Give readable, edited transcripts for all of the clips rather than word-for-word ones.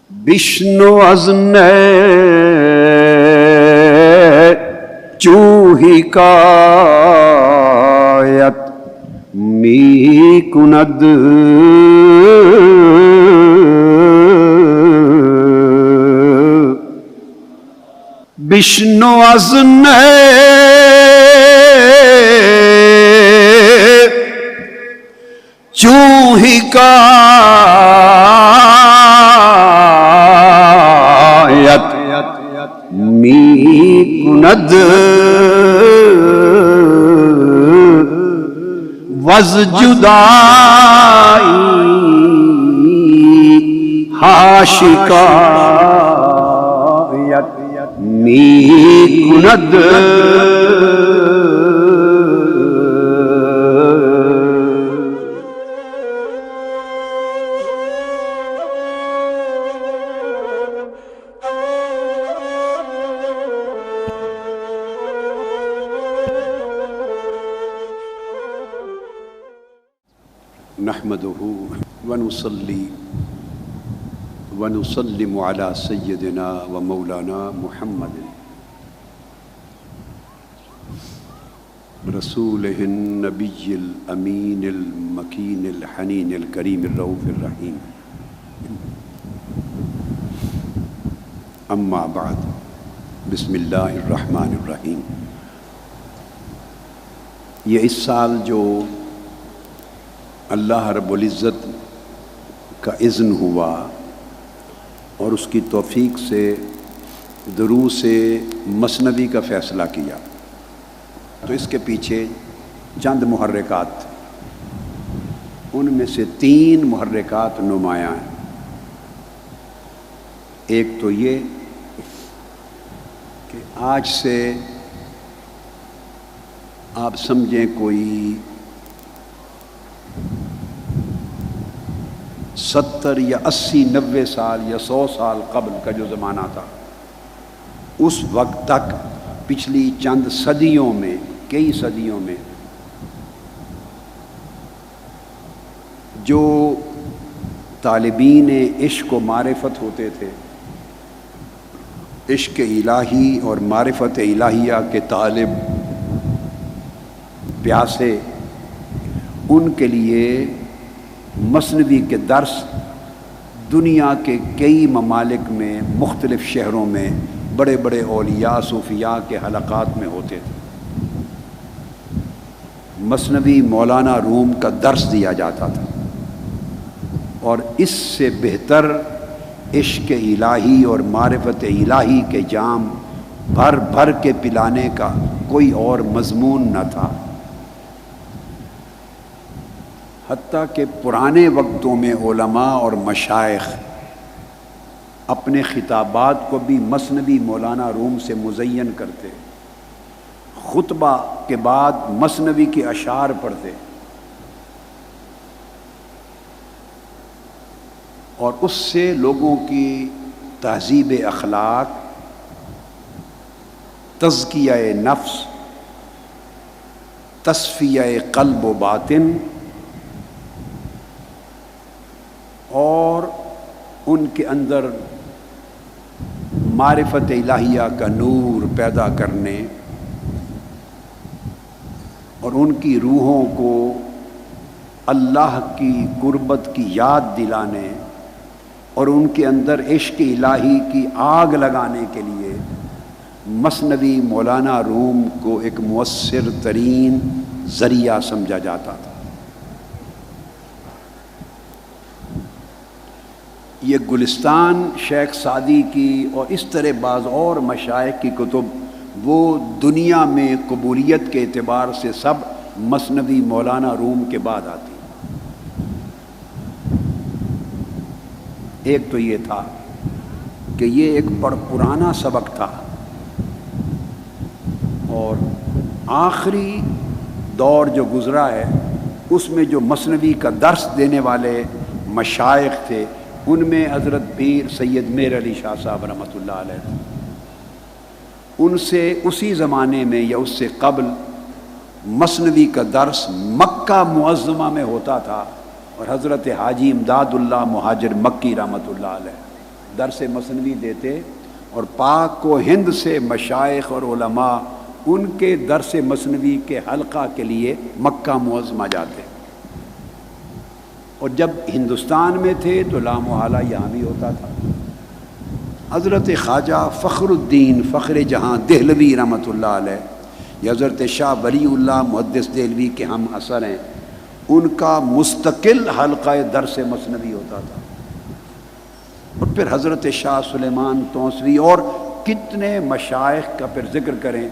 بشنو از چوہی کایت می کند بشنو از چوہی کایت می کند وز جدائی حاشکایت می کند نحمده ونصلي ونسلم على سيدنا ومولانا محمد رسوله النبي الأمين المكين الحنين الكريم الرؤوف الرحيم أما بعد بسم الله الرحمن الرحيم. یہ اس سال جو اللہ رب العزت کا اذن ہوا اور اس کی توفیق سے دروس مثنوی کا فیصلہ کیا، تو اس کے پیچھے چند محرکات، ان میں سے 3 محرکات نمایاں ہیں. ایک تو یہ کہ آج سے آپ سمجھیں کوئی 70 یا 80 90 سال یا 100 سال قبل کا جو زمانہ تھا، اس وقت تک پچھلی چند صدیوں میں، کئی صدیوں میں جو طالبین عشق و معرفت ہوتے تھے، عشق الہی اور معرفت الہیہ کے طالب پیاسے، ان کے لیے مثنوی کے درس دنیا کے کئی ممالک میں، مختلف شہروں میں بڑے بڑے اولیاء صوفیاء کے حلقات میں ہوتے تھے. مثنوی مولانا روم کا درس دیا جاتا تھا، اور اس سے بہتر عشق الہی اور معرفت الہی کے جام بھر بھر کے پلانے کا کوئی اور مضمون نہ تھا. حتیٰ کہ پرانے وقتوں میں علماء اور مشائخ اپنے خطابات کو بھی مثنوی مولانا روم سے مزین کرتے، خطبہ کے بعد مثنوی کے اشعار پڑھتے، اور اس سے لوگوں کی تہذیب اخلاق، تزکیہ نفس، تصفیہ قلب و باطن اور ان کے اندر معرفت الہیہ کا نور پیدا کرنے اور ان کی روحوں کو اللہ کی قربت کی یاد دلانے اور ان کے اندر عشق الہی کی آگ لگانے کے لیے مثنوی مولانا روم کو ایک مؤثر ترین ذریعہ سمجھا جاتا تھا. یہ گلستان شیخ سعدی کی اور اس طرح بعض اور مشائخ کی کتب وہ دنیا میں قبولیت کے اعتبار سے سب مثنوی مولانا روم کے بعد آتی. ایک تو یہ تھا کہ یہ ایک بڑا پرانا سبق تھا، اور آخری دور جو گزرا ہے اس میں جو مثنوی کا درس دینے والے مشائخ تھے، ان میں حضرت پیر سید میر علی شاہ صاحب رحمۃ اللہ علیہ تھے. ان سے اسی زمانے میں یا اس سے قبل مثنوی کا درس مکہ معظمہ میں ہوتا تھا، اور حضرت حاجی امداد اللہ مہاجر مکی رحمۃ اللہ علیہ درس مثنوی دیتے، اور پاک و ہند سے مشائخ اور علماء ان کے درس مثنوی کے حلقہ کے لیے مکہ معظمہ جاتے، اور جب ہندوستان میں تھے تو لا محالہ یہاں بھی ہوتا تھا۔ حضرت خواجہ فخر الدین فخر جہاں دہلوی رحمۃ اللہ علیہ، یہ حضرت شاہ ولی اللہ محدث دہلوی کے ہم اثر ہیں، ان کا مستقل حلقہ درس مثنوی ہوتا تھا۔ اور پھر حضرت شاہ سلیمان توسوی اور کتنے مشائخ کا پھر ذکر کریں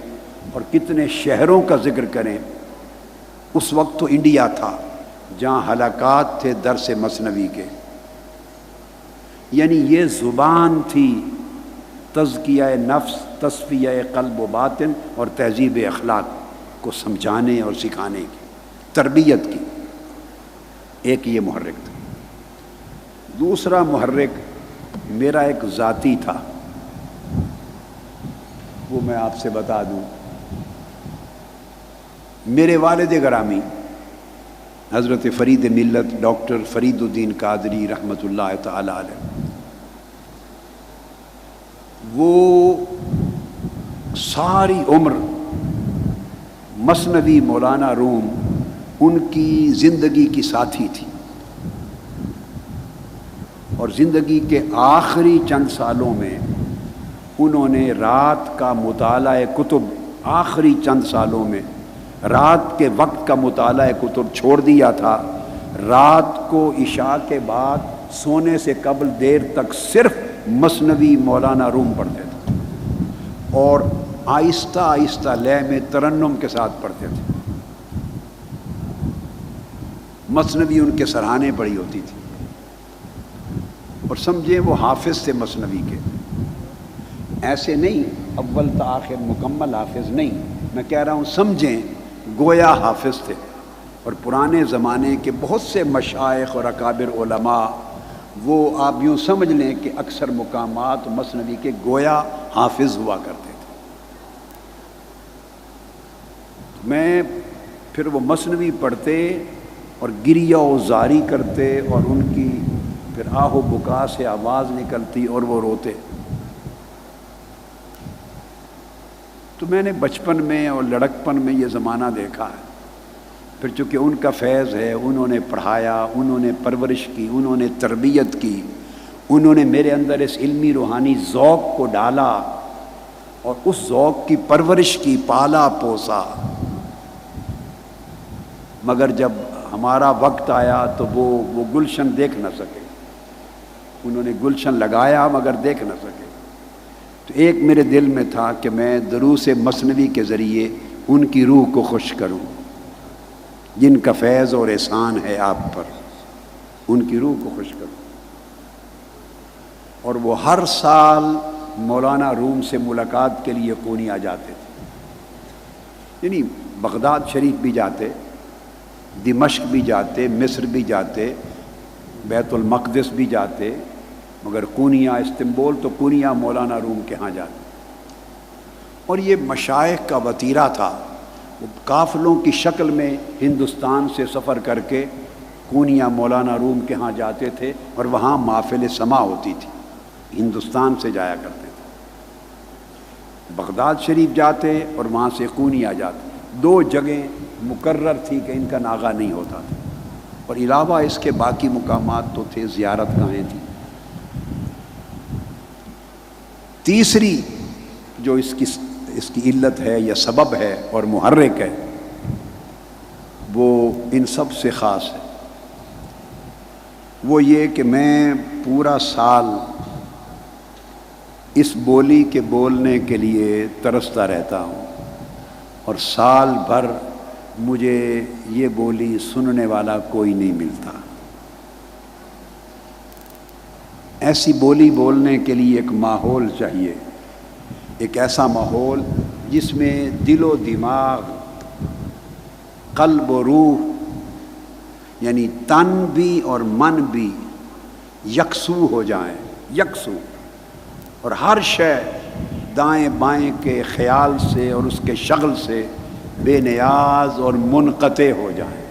اور کتنے شہروں کا ذکر کریں۔ اس وقت تو انڈیا تھا جہاں حلقات تھے درس مثنوی کے، یعنی یہ زبان تھی تزکیہ نفس، تصفیہ قلب و باطن اور تہذیب اخلاق کو سمجھانے اور سکھانے کی، تربیت کی۔ ایک یہ محرک تھا۔ دوسرا محرک میرا ایک ذاتی تھا، وہ میں آپ سے بتا دوں۔ میرے والد گرامی حضرت فرید ملت ڈاکٹر فرید الدین قادری رحمۃ اللہ تعالی علیہ، وہ ساری عمر مثنوی مولانا روم ان کی زندگی کی ساتھی تھی، اور زندگی کے آخری چند سالوں میں انہوں نے رات کا مطالعہ کتب، آخری چند سالوں میں رات کے وقت کا مطالعہ کتب چھوڑ دیا تھا۔ رات کو عشاء کے بعد سونے سے قبل دیر تک صرف مثنوی مولانا روم پڑھتے تھے، اور آہستہ آہستہ لے میں ترنم کے ساتھ پڑھتے تھے۔ مثنوی ان کے سرہانے پڑھی ہوتی تھی، اور سمجھیں وہ حافظ تھے مثنوی کے، ایسے نہیں اول تا آخر مکمل حافظ نہیں، میں کہہ رہا ہوں سمجھیں گویا حافظ تھے۔ اور پرانے زمانے کے بہت سے مشائخ اور اکابر علماء، وہ آپ یوں سمجھ لیں کہ اکثر مقامات مثنوی کے گویا حافظ ہوا کرتے تھے۔ میں پھر وہ مثنوی پڑھتے اور گریہ و زاری کرتے، اور ان کی پھر آہ و بکا سے آواز نکلتی اور وہ روتے۔ تو میں نے بچپن میں اور لڑکپن میں یہ زمانہ دیکھا ہے۔ پھر چونکہ ان کا فیض ہے، انہوں نے پڑھایا، انہوں نے پرورش کی، انہوں نے تربیت کی، انہوں نے میرے اندر اس علمی روحانی ذوق کو ڈالا اور اس ذوق کی پرورش کی، پالا پوسا۔ مگر جب ہمارا وقت آیا تو وہ گلشن دیکھ نہ سکے، انہوں نے گلشن لگایا مگر دیکھ نہ سکے۔ تو ایک میرے دل میں تھا کہ میں دروس مثنوی کے ذریعے ان کی روح کو خوش کروں، جن کا فیض اور احسان ہے آپ پر، ان کی روح کو خوش کروں۔ اور وہ ہر سال مولانا روم سے ملاقات کے لیے قونیا جاتے تھے، یعنی بغداد شریف بھی جاتے، دمشق بھی جاتے، مصر بھی جاتے، بیت المقدس بھی جاتے، مگر قونیا استنبول تو قونیا مولانا روم کے ہاں جاتے۔ اور یہ مشائخ کا وتیرہ تھا، وہ قافلوں کی شکل میں ہندوستان سے سفر کر کے قونیا مولانا روم کے ہاں جاتے تھے، اور وہاں محفل سما ہوتی تھی، ہندوستان سے جایا کرتے تھے۔ بغداد شریف جاتے اور وہاں سے قونیا جاتے، دو جگہیں مقرر تھی کہ ان کا ناغہ نہیں ہوتا تھا، اور علاوہ اس کے باقی مقامات تو تھے، زیارت گاہیں تھیں۔ تیسری جو اس کی علت ہے یا سبب ہے اور محرک ہے، وہ ان سب سے خاص ہے، وہ یہ کہ میں پورا سال اس بولی کے بولنے کے لیے ترستا رہتا ہوں، اور سال بھر مجھے یہ بولی سننے والا کوئی نہیں ملتا۔ ایسی بولی بولنے کے لیے ایک ماحول چاہیے، ایک ایسا ماحول جس میں دل و دماغ، قلب و روح، یعنی تن بھی اور من بھی یکسو ہو جائیں، یکسو، اور ہر شے دائیں بائیں کے خیال سے اور اس کے شغل سے بے نیاز اور منقطع ہو جائیں،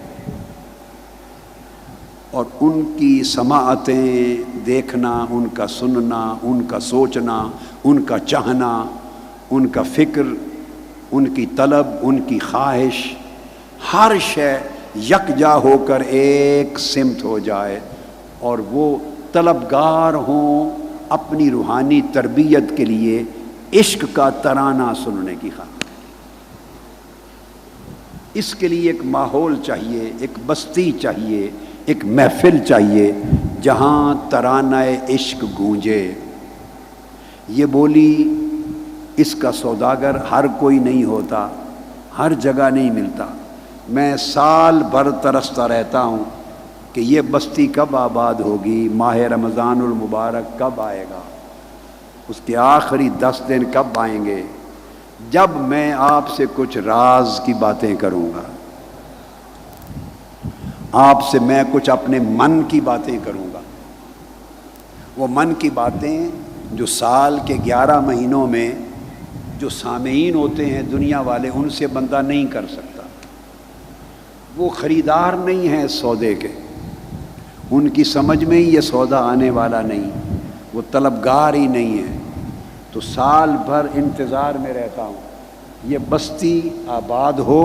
اور ان کی سماعتیں دیکھنا، ان کا سننا، ان کا سوچنا، ان کا چاہنا، ان کا فکر، ان کی طلب، ان کی خواہش، ہر شے یکجا ہو کر ایک سمت ہو جائے اور وہ طلبگار ہوں اپنی روحانی تربیت کے لیے عشق کا ترانہ سننے کی خواہش۔ اس کے لیے ایک ماحول چاہیے، ایک بستی چاہیے، ایک محفل چاہیے جہاں ترانہ عشق گونجے۔ یہ بولی اس کا سوداگر ہر کوئی نہیں ہوتا، ہر جگہ نہیں ملتا۔ میں سال بھر ترستا رہتا ہوں کہ یہ بستی کب آباد ہوگی، ماہ رمضان المبارک کب آئے گا، اس کے آخری 10 دن کب آئیں گے، جب میں آپ سے کچھ راز کی باتیں کروں گا، آپ سے میں کچھ اپنے من کی باتیں کروں گا۔ وہ من کی باتیں جو سال کے 11 مہینوں میں جو سامعین ہوتے ہیں دنیا والے، ان سے بندہ نہیں کر سکتا۔ وہ خریدار نہیں ہیں سودے کے، ان کی سمجھ میں ہی یہ سودا آنے والا نہیں، وہ طلبگار ہی نہیں ہے۔ تو سال بھر انتظار میں رہتا ہوں یہ بستی آباد ہو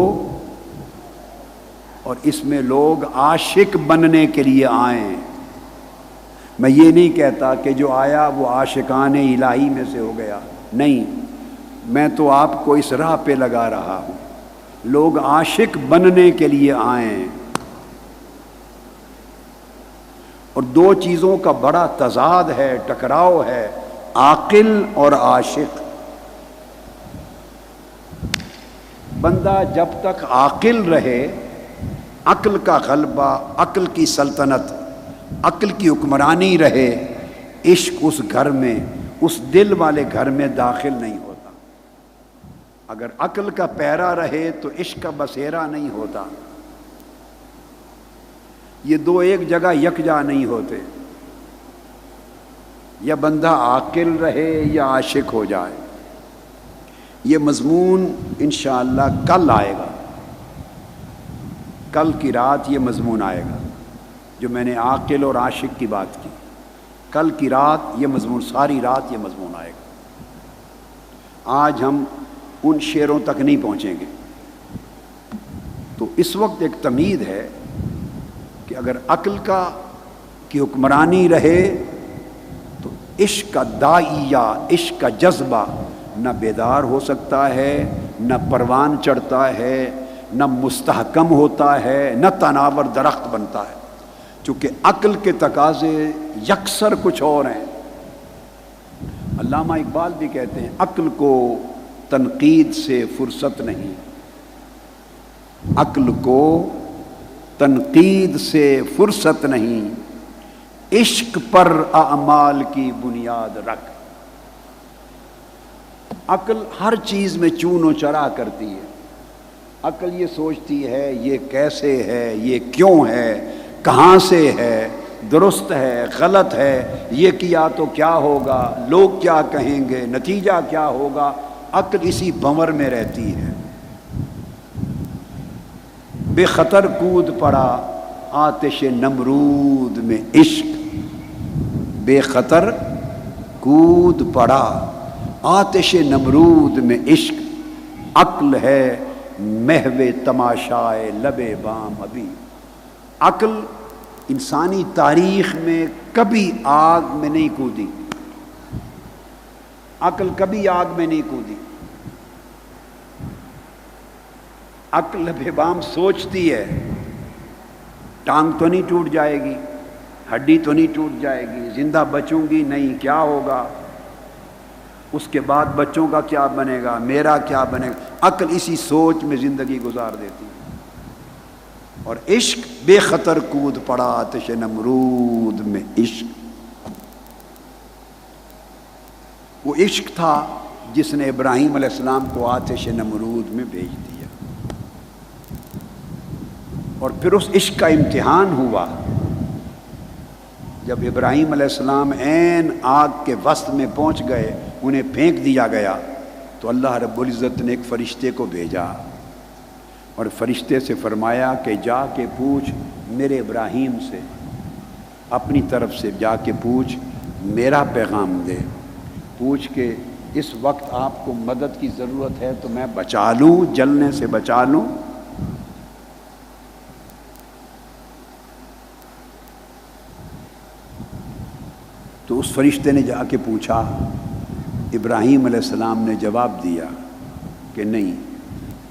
اور اس میں لوگ عاشق بننے کے لیے آئیں۔ میں یہ نہیں کہتا کہ جو آیا وہ عاشقان الہی میں سے ہو گیا، نہیں، میں تو آپ کو اس راہ پہ لگا رہا ہوں، لوگ عاشق بننے کے لیے آئیں۔ اور دو چیزوں کا بڑا تضاد ہے، ٹکراؤ ہے، عاقل اور عاشق۔ بندہ جب تک عاقل رہے، عقل کا غلبہ، عقل کی سلطنت، عقل کی حکمرانی رہے، عشق اس گھر میں، اس دل والے گھر میں داخل نہیں ہوتا۔ اگر عقل کا پیرا رہے تو عشق کا بسیرا نہیں ہوتا۔ یہ دو ایک جگہ یکجا نہیں ہوتے، یا بندہ عاقل رہے یا عاشق ہو جائے۔ یہ مضمون انشاءاللہ کل آئے گا، کل کی رات یہ مضمون آئے گا جو میں نے عاقل اور عاشق کی بات کی۔ کل کی رات یہ مضمون، ساری رات یہ مضمون آئے گا۔ آج ہم ان شعروں تک نہیں پہنچیں گے۔ تو اس وقت ایک تمہید ہے کہ اگر عقل کی حکمرانی رہے تو عشق کا داعیہ، عشق کا جذبہ نہ بیدار ہو سکتا ہے، نہ پروان چڑھتا ہے، نہ مستحکم ہوتا ہے، نہ تناور درخت بنتا ہے، چونکہ عقل کے تقاضے یکسر کچھ اور ہیں۔ علامہ اقبال بھی کہتے ہیں عقل کو تنقید سے فرصت نہیں، عقل کو تنقید سے فرصت نہیں، عشق پر اعمال کی بنیاد رکھ۔ عقل ہر چیز میں چون و چرا کرتی ہے۔ عقل یہ سوچتی ہے یہ کیسے ہے، یہ کیوں ہے، کہاں سے ہے، درست ہے، غلط ہے، یہ کیا تو کیا ہوگا، لوگ کیا کہیں گے، نتیجہ کیا ہوگا۔ عقل اسی بھنور میں رہتی ہے۔ بے خطر کود پڑا آتش نمرود میں عشق، بے خطر کود پڑا آتش نمرود میں عشق، عقل ہے محو تماشائے لب بام ابھی۔ عقل انسانی تاریخ میں کبھی آگ میں نہیں کودی، عقل کبھی آگ میں نہیں کودی۔ عقل لب بام سوچتی ہے ٹانگ تو نہیں ٹوٹ جائے گی، ہڈی تو نہیں ٹوٹ جائے گی، زندہ بچوں گی نہیں، کیا ہوگا، اس کے بعد بچوں کا کیا بنے گا، میرا کیا بنے گا۔ عقل اسی سوچ میں زندگی گزار دیتی ہے۔ اور عشق بے خطر کود پڑا آتش نمرود میں عشق، وہ عشق تھا جس نے ابراہیم علیہ السلام کو آتش نمرود میں بھیج دیا۔ اور پھر اس عشق کا امتحان ہوا جب ابراہیم علیہ السلام عین آگ کے وسط میں پہنچ گئے، انہیں پھینک دیا گیا، تو اللہ رب العزت نے ایک فرشتے کو بھیجا اور فرشتے سے فرمایا کہ جا کے پوچھ میرے ابراہیم سے اپنی طرف سے جا کے پوچھ، میرا پیغام دے، پوچھ کے اس وقت آپ کو مدد کی ضرورت ہے تو میں بچا لوں، جلنے سے بچا لوں۔ تو اس فرشتے نے جا کے پوچھا، ابراہیم علیہ السلام نے جواب دیا کہ نہیں،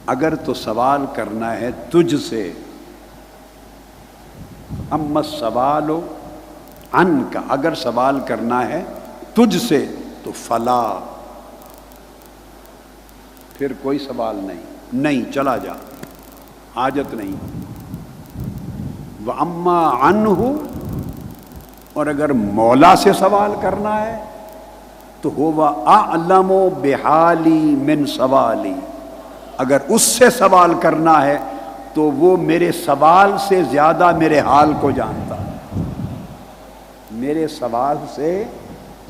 اگر تو سوال کرنا ہے تجھ سے، اما السوال عنک، اگر سوال کرنا ہے تجھ سے تو فلا، پھر کوئی سوال نہیں، چلا جا، حاجت نہیں۔ وَأَمَّا عَنْهُ، اور اگر مولا سے سوال کرنا ہے تو هُوَ أَعْلَمُ بِحَالِي مِنْ سَوَالِي، اگر اس سے سوال کرنا ہے تو وہ میرے سوال سے زیادہ میرے حال کو جانتا ہے، میرے سوال سے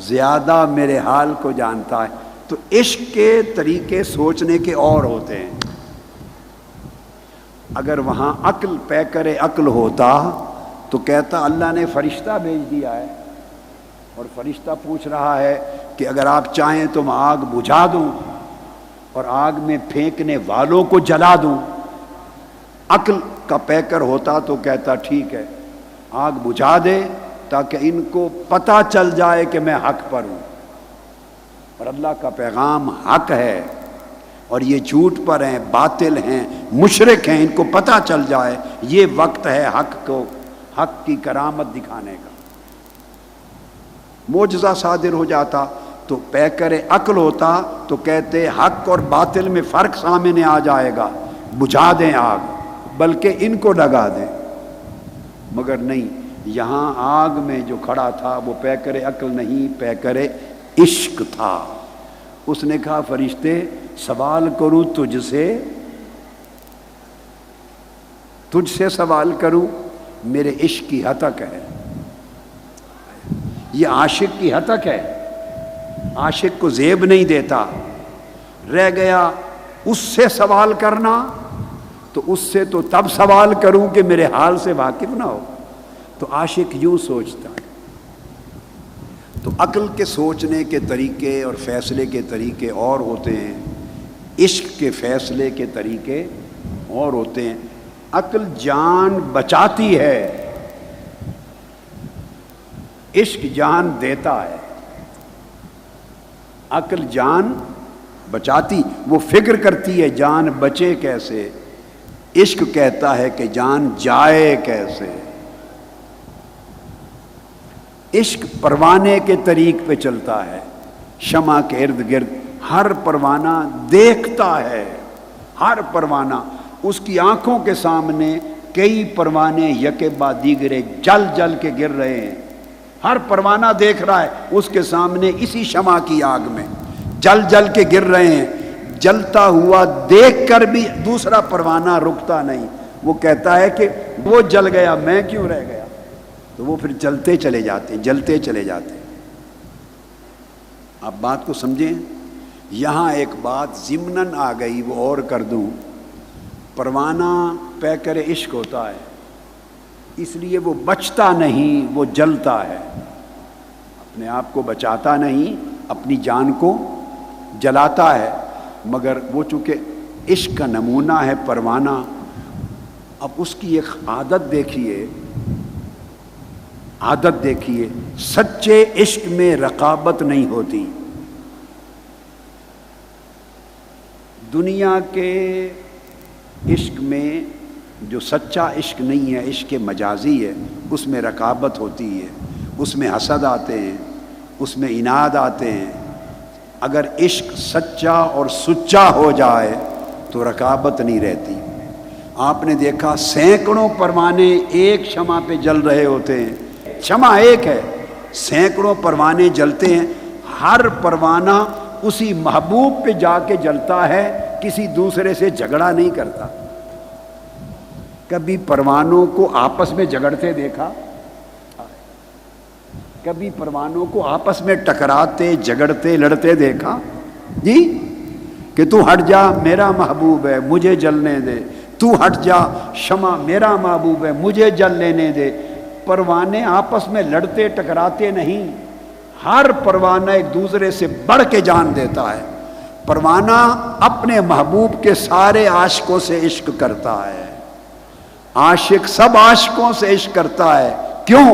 زیادہ میرے حال کو جانتا ہے۔ تو عشق کے طریقے سوچنے کے اور ہوتے ہیں۔ اگر وہاں عقل پیکر عقل ہوتا تو کہتا اللہ نے فرشتہ بھیج دیا ہے اور فرشتہ پوچھ رہا ہے کہ اگر آپ چاہیں تو میں آگ بجھا دوں اور آگ میں پھینکنے والوں کو جلا دوں۔ عقل کا پیکر ہوتا تو کہتا ٹھیک ہے، آگ بجھا دے تاکہ ان کو پتہ چل جائے کہ میں حق پر ہوں، اور اللہ کا پیغام حق ہے اور یہ جھوٹ پر ہیں، باطل ہیں، مشرک ہیں، ان کو پتہ چل جائے یہ وقت ہے حق کی کرامت دکھانے کا۔ معجزہ صادر ہو جاتا تو پیکر عقل ہوتا تو کہتے حق اور باطل میں فرق سامنے آ جائے گا، بجھا دیں آگ، بلکہ ان کو لگا دیں۔ مگر نہیں، یہاں آگ میں جو کھڑا تھا وہ پیکر عقل نہیں، پیکر عشق تھا۔ اس نے کہا فرشتے سوال کروں تجھ سے سوال کروں، میرے عشق کی ہتک ہے، یہ عاشق کی ہتک ہے، عاشق کو زیب نہیں دیتا۔ رہ گیا اس سے سوال کرنا، تو اس سے تو تب سوال کروں کہ میرے حال سے واقف نہ ہو۔ تو عاشق یوں سوچتا ہے۔ تو عقل کے سوچنے کے طریقے اور فیصلے کے طریقے اور ہوتے ہیں، عشق کے فیصلے کے طریقے اور ہوتے ہیں۔ عقل جان بچاتی ہے، عشق جان دیتا ہے۔ عقل جان بچاتی، وہ فکر کرتی ہے جان بچے کیسے، عشق کہتا ہے کہ جان جائے کیسے۔ عشق پروانے کے طریق پہ چلتا ہے، شمع کے ارد گرد ہر پروانہ دیکھتا ہے، ہر پروانہ اس کی آنکھوں کے سامنے کئی پروانے یکے بعد دیگرے جل جل کے گر رہے ہیں، ہر پروانہ دیکھ رہا ہے اس کے سامنے اسی شمع کی آگ میں جل جل کے گر رہے ہیں۔ جلتا ہوا دیکھ کر بھی دوسرا پروانہ رکتا نہیں، وہ کہتا ہے کہ وہ جل گیا میں کیوں رہ گیا، تو وہ پھر جلتے چلے جاتے ہیں، جلتے چلے جاتے ہیں۔ آپ بات کو سمجھیں، یہاں ایک بات ضمناً آ گئی، وہ اور کر دوں۔ پروانہ پیکر عشق ہوتا ہے، اس لیے وہ بچتا نہیں، وہ جلتا ہے، اپنے آپ کو بچاتا نہیں، اپنی جان کو جلاتا ہے۔ مگر وہ چونکہ عشق کا نمونہ ہے پروانہ، اب اس کی ایک عادت دیکھیے، عادت دیکھیے، سچے عشق میں رقابت نہیں ہوتی۔ دنیا کے عشق میں جو سچا عشق نہیں ہے، عشق مجازی ہے، اس میں رقابت ہوتی ہے، اس میں حسد آتے ہیں، اس میں عناد آتے ہیں۔ اگر عشق سچا اور سچا ہو جائے تو رقابت نہیں رہتی۔ آپ نے دیکھا سینکڑوں پروانے ایک شمع پہ جل رہے ہوتے ہیں، شمع ایک ہے، سینکڑوں پروانے جلتے ہیں، ہر پروانہ اسی محبوب پہ جا کے جلتا ہے، کسی دوسرے سے جھگڑا نہیں کرتا۔ کبھی پروانوں کو آپس میں جھگڑتے دیکھا؟ کبھی پروانوں کو آپس میں ٹکراتے جھگڑتے لڑتے دیکھا؟ جی، کہ تو ہٹ جا میرا محبوب ہے مجھے جلنے دے، تو ہٹ جا شمع میرا محبوب ہے مجھے جل لینے دے۔ پروانے آپس میں لڑتے ٹکراتے نہیں، ہر پروانہ ایک دوسرے سے بڑھ کے جان دیتا ہے۔ پروانہ اپنے محبوب کے سارے عاشقوں سے عشق کرتا ہے، عاشق سب عاشقوں سے عشق کرتا ہے۔ کیوں؟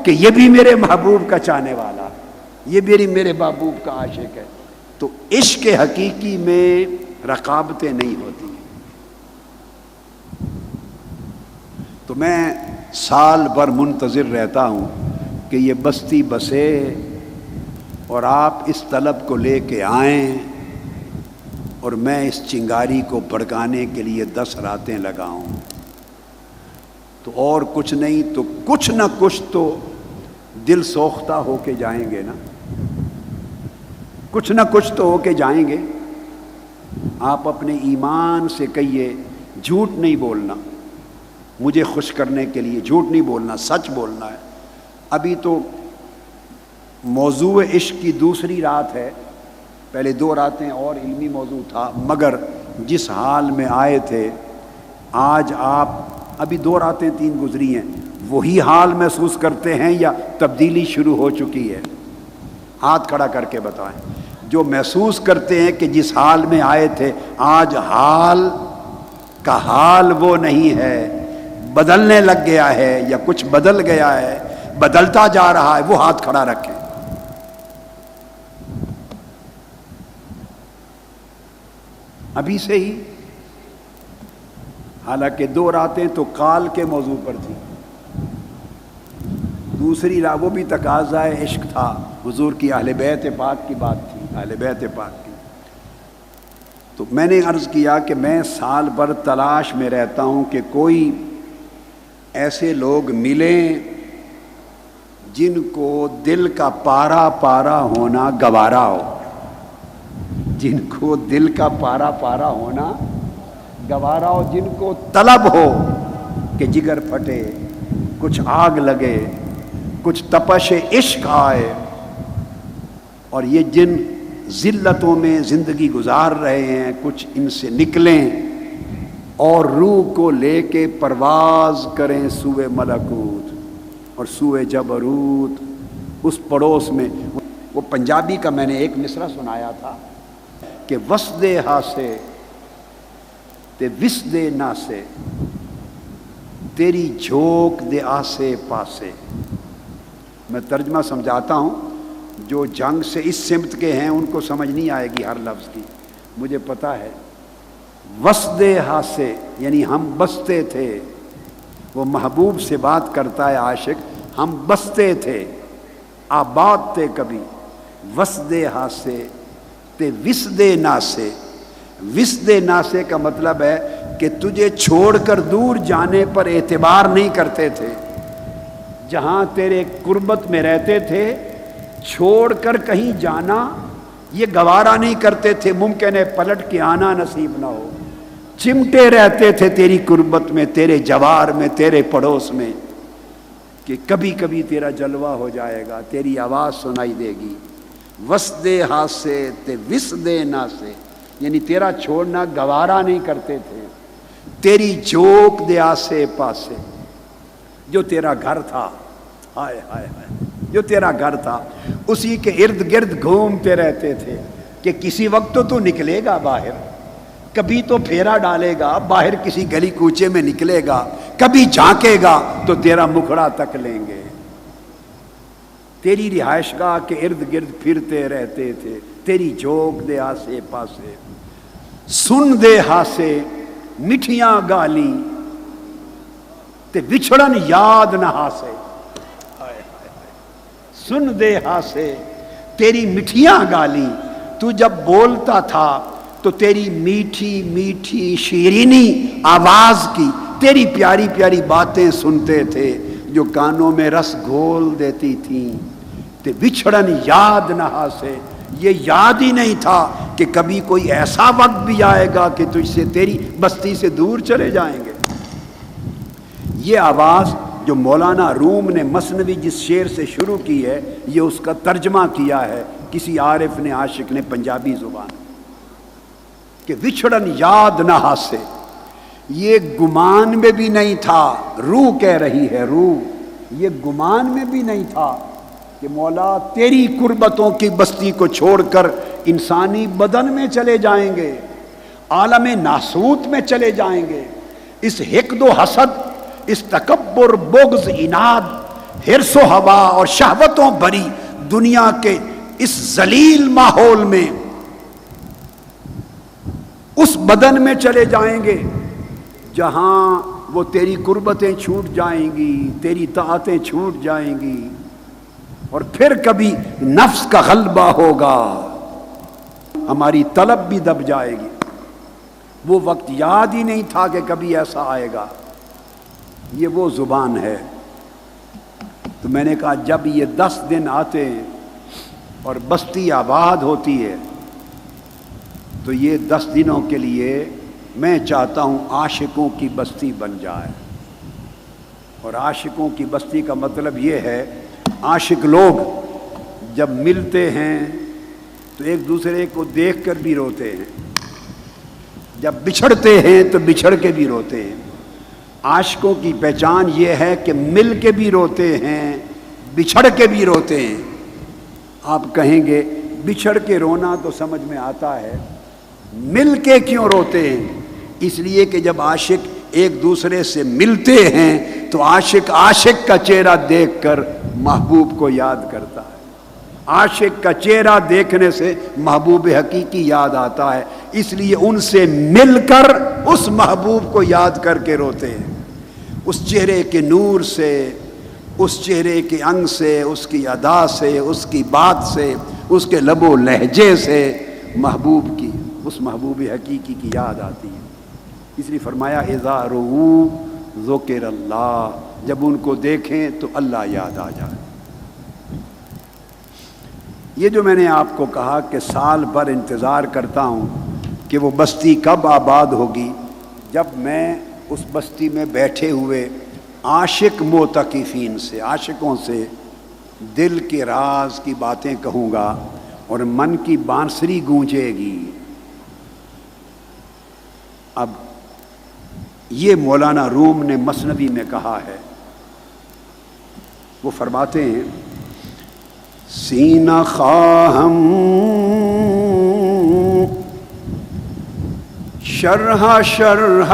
کہ یہ بھی میرے محبوب کا چاہنے والا، یہ بھی میرے محبوب کا عاشق ہے۔ تو عشق حقیقی میں رقابتیں نہیں ہوتی۔ تو میں سال بھر منتظر رہتا ہوں کہ یہ بستی بسے اور آپ اس طلب کو لے کے آئیں اور میں اس چنگاری کو بھڑکانے کے لیے 10 راتیں لگاؤں۔ تو اور کچھ نہیں تو کچھ نہ کچھ تو دل سوختہ ہو کے جائیں گے نا، کچھ نہ کچھ تو ہو کے جائیں گے۔ آپ اپنے ایمان سے کہیے جھوٹ نہیں بولنا، مجھے خوش کرنے کے لیے جھوٹ نہیں بولنا، سچ بولنا ہے۔ ابھی تو موضوع عشق کی دوسری رات ہے، پہلے 2 راتیں اور علمی موضوع تھا، مگر جس حال میں آئے تھے آج آپ ابھی 2 راتیں 3 گزری ہیں، وہی حال محسوس کرتے ہیں یا تبدیلی شروع ہو چکی ہے؟ ہاتھ کھڑا کر کے بتائیں۔ جو محسوس کرتے ہیں کہ جس حال میں آئے تھے آج حال کا حال وہ نہیں ہے، بدلنے لگ گیا ہے یا کچھ بدل گیا ہے، بدلتا جا رہا ہے، وہ ہاتھ کھڑا رکھیں۔ ابھی سے ہی، حالانکہ 2 راتیں تو قال کے موضوع پر تھی، دوسری رات وہ بھی تقاضا عشق تھا، حضور کی اہل بیت پاک کی بات تھی، اہل بیت پاک کی۔ تو میں نے عرض کیا کہ میں سال بھر تلاش میں رہتا ہوں کہ کوئی ایسے لوگ ملیں جن کو دل کا پارا پارا ہونا گوارا ہو، جن کو دل کا پارا پارا ہونا گوارا ہو، جن کو طلب ہو کہ جگر پھٹے، کچھ آگ لگے، کچھ تپش عشق آئے، اور یہ جن ذلتوں میں زندگی گزار رہے ہیں کچھ ان سے نکلیں اور روح کو لے کے پرواز کریں سوئے ملکوت اور سوئے جبروت، اس پڑوس میں۔ وہ پنجابی کا میں نے ایک مصرع سنایا تھا کہ وسدے ہاسے تے وسدے ناسے، تیری جھوک دے آسے پاسے۔ میں ترجمہ سمجھاتا ہوں، جو جنگ سے اس سمت کے ہیں ان کو سمجھ نہیں آئے گی ہر لفظ کی، مجھے پتہ ہے۔ وسدے ہاسے یعنی ہم بستے تھے، وہ محبوب سے بات کرتا ہے عاشق، ہم بستے تھے، آباد تھے کبھی۔ وسدے ہاسے تے وسدے ناسے، وسدے ناسے کا مطلب ہے کہ تجھے چھوڑ کر دور جانے پر اعتبار نہیں کرتے تھے، جہاں تیرے قربت میں رہتے تھے چھوڑ کر کہیں جانا یہ گوارا نہیں کرتے تھے، ممکن ہے پلٹ کے آنا نصیب نہ ہو، چمٹے رہتے تھے تیری قربت میں، تیرے جوار میں، تیرے پڑوس میں، کہ کبھی کبھی تیرا جلوہ ہو جائے گا، تیری آواز سنائی دے گی۔ وسدے ہاسے تے وسدے ناسے، یعنی تیرا چھوڑنا گوارا نہیں کرتے تھے۔ تیری جھوک دے آسے پاسے، جو تیرا گھر تھا، ہائے ہائے ہائے، جو تیرا گھر تھا اسی کے ارد گرد گھومتے رہتے تھے کہ کسی وقت تو نکلے گا باہر، کبھی تو پھیرا ڈالے گا باہر، کسی گلی کوچے میں نکلے گا، کبھی جھانکے گا تو تیرا مکھڑا تک لیں گے۔ تیری رہائش گاہ کے ارد گرد پھرتے رہتے تھے، تیری جھوک دے آسے پاسے، سن دے ہاسے مٹھیاں گالی تے وچھڑن یاد نہ ہاسے، سن دے ہاسے تیری مٹھیاں گالی، تو جب بولتا تھا تو تیری میٹھی میٹھی شیرینی آواز کی، تیری پیاری پیاری باتیں سنتے تھے جو کانوں میں رس گھول دیتی تھیں، تے بچھڑن یاد نہ ہاسے، یہ یاد ہی نہیں تھا کہ کبھی کوئی ایسا وقت بھی آئے گا کہ تجھ سے تیری بستی سے دور چلے جائیں گے۔ یہ آواز جو مولانا روم نے مثنوی جس شعر سے شروع کی ہے، یہ اس کا ترجمہ کیا ہے کسی عارف نے، عاشق نے، پنجابی زبان، کہ وچھڑن یاد نہ ہاسے۔ یہ گمان میں بھی نہیں تھا، روح کہہ رہی ہے، روح یہ گمان میں بھی نہیں تھا کہ مولا تیری قربتوں کی بستی کو چھوڑ کر انسانی بدن میں چلے جائیں گے، عالم ناسوت میں چلے جائیں گے۔ اس حقد و حسد، اس تکبر، بغض، عناد، حرص و ہوا اور شہوتوں بھری دنیا کے اس ذلیل ماحول میں اس بدن میں چلے جائیں گے جہاں وہ تیری قربتیں چھوٹ جائیں گی، تیری طاعتیں چھوٹ جائیں گی، اور پھر کبھی نفس کا غلبہ ہوگا، ہماری طلب بھی دب جائے گی۔ وہ وقت یاد ہی نہیں تھا کہ کبھی ایسا آئے گا۔ یہ وہ زبان ہے۔ تو میں نے کہا جب یہ 10 دن آتے ہیں اور بستی آباد ہوتی ہے تو یہ 10 دنوں کے لیے میں چاہتا ہوں عاشقوں کی بستی بن جائے۔ اور عاشقوں کی بستی کا مطلب یہ ہے، عاشق لوگ جب ملتے ہیں تو ایک دوسرے کو دیکھ کر بھی روتے ہیں، جب بچھڑتے ہیں تو بچھڑ کے بھی روتے ہیں۔ عاشقوں کی پہچان یہ ہے کہ مل کے بھی روتے ہیں، بچھڑ کے بھی روتے ہیں۔ آپ کہیں گے بچھڑ کے رونا تو سمجھ میں آتا ہے، مل کے کیوں روتے ہیں؟ اس لیے کہ جب عاشق ایک دوسرے سے ملتے ہیں تو عاشق کا چہرہ دیکھ کر محبوب کو یاد کرتا ہے، عاشق کا چہرہ دیکھنے سے محبوب حقیقی یاد آتا ہے، اس لیے ان سے مل کر اس محبوب کو یاد کر کے روتے ہیں۔ اس چہرے کے نور سے، اس چہرے کے انگ سے، اس کی ادا سے، اس کی بات سے، اس کے لب و لہجے سے محبوب کی، اس محبوب حقیقی کی یاد آتی ہے۔ اس لیے فرمایا اذا رؤوا ذکر اللہ، جب ان کو دیکھیں تو اللہ یاد آ جائے۔ یہ جو میں نے آپ کو کہا کہ سال بھر انتظار کرتا ہوں کہ وہ بستی کب آباد ہوگی، جب میں اس بستی میں بیٹھے ہوئے عاشق معتکفین سے، عاشقوں سے دل کے راز کی باتیں کہوں گا اور من کی بانسری گونجے گی۔ اب یہ مولانا روم نے مثنوی میں کہا ہے، وہ فرماتے ہیں سینہ خواہم شرح شرح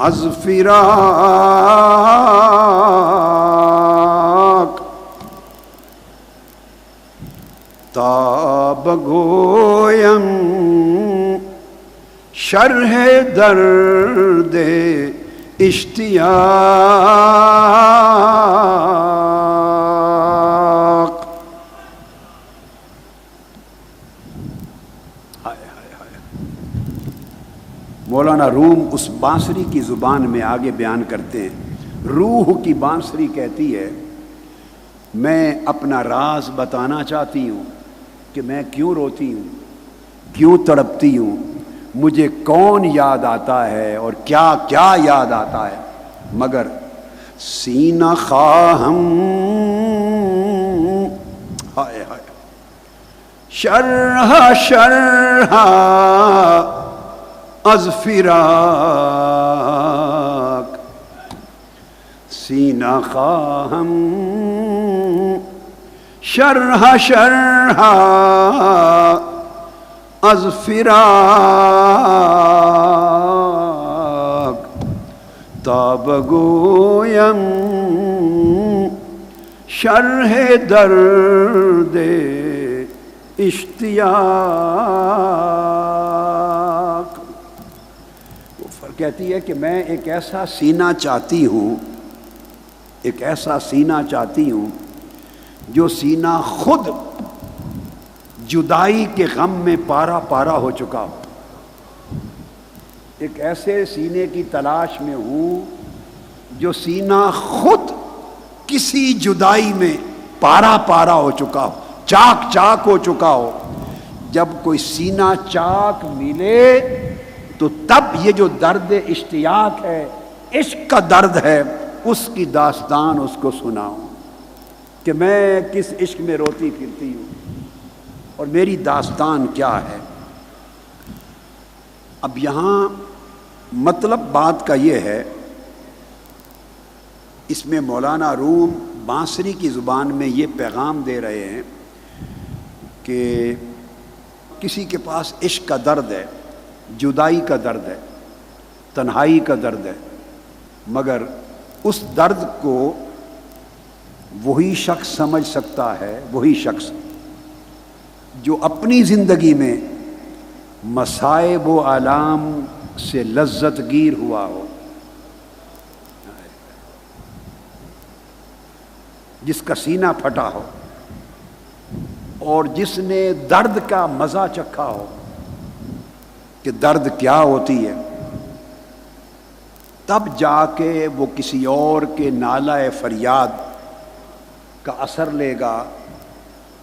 از فراق تا بگویم شرح درد اشتیاق۔ مولانا روم اس بانسری کی زبان میں آگے بیان کرتے ہیں، روح کی بانسری کہتی ہے میں اپنا راز بتانا چاہتی ہوں کہ میں کیوں روتی ہوں، کیوں تڑپتی ہوں، مجھے کون یاد آتا ہے اور کیا کیا یاد آتا ہے، مگر سینہ خواہم ہائے ہائے شرح شرح از فراق، سینہ خواہم شرح شرح از فراق تا بگویم شرح درد اشتیاق۔ کہتی ہے کہ میں ایک ایسا سینہ چاہتی ہوں، ایک ایسا سینہ چاہتی ہوں جو سینہ خود جدائی کے غم میں پارا پارا ہو چکا ہو، ایک ایسے سینے کی تلاش میں ہوں جو سینہ خود کسی جدائی میں پارا پارا ہو چکا ہو، چاک چاک ہو چکا ہو۔ جب کوئی سینہ چاک ملے تو تب یہ جو درد اشتیاق ہے، عشق کا درد ہے، اس کی داستان اس کو سناؤں کہ میں کس عشق میں روتی پھرتی ہوں اور میری داستان کیا ہے۔ اب یہاں مطلب بات کا یہ ہے اس میں مولانا روم بانسری کی زبان میں یہ پیغام دے رہے ہیں کہ کسی کے پاس عشق کا درد ہے، جدائی کا درد ہے، تنہائی کا درد ہے، مگر اس درد کو وہی شخص سمجھ سکتا ہے، وہی شخص جو اپنی زندگی میں مصائب و آلام سے لذت گیر ہوا ہو، جس کا سینہ پھٹا ہو اور جس نے درد کا مزہ چکھا ہو کہ درد کیا ہوتی ہے، تب جا کے وہ کسی اور کے نالہ فریاد کا اثر لے گا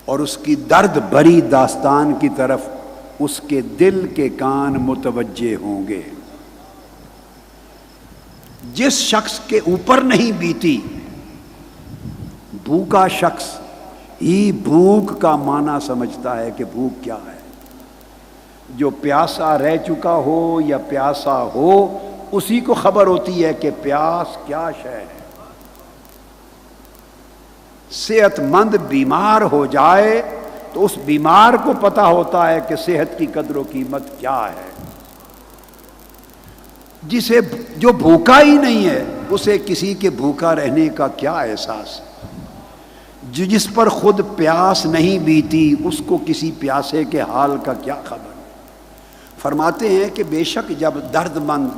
اور اس کی درد بھری داستان کی طرف اس کے دل کے کان متوجہ ہوں گے۔ جس شخص کے اوپر نہیں بیتی، بھوکا شخص ہی بھوک کا معنی سمجھتا ہے کہ بھوک کیا ہے۔ جو پیاسا رہ چکا ہو یا پیاسا ہو، اسی کو خبر ہوتی ہے کہ پیاس کیا شے ہے۔ صحت مند بیمار ہو جائے تو اس بیمار کو پتہ ہوتا ہے کہ صحت کی قدر و قیمت کیا ہے۔ جو بھوکا ہی نہیں ہے، اسے کسی کے بھوکا رہنے کا کیا احساس ہے۔ جس پر خود پیاس نہیں بیتی، اس کو کسی پیاسے کے حال کا کیا خبر۔ فرماتے ہیں کہ بے شک جب درد مند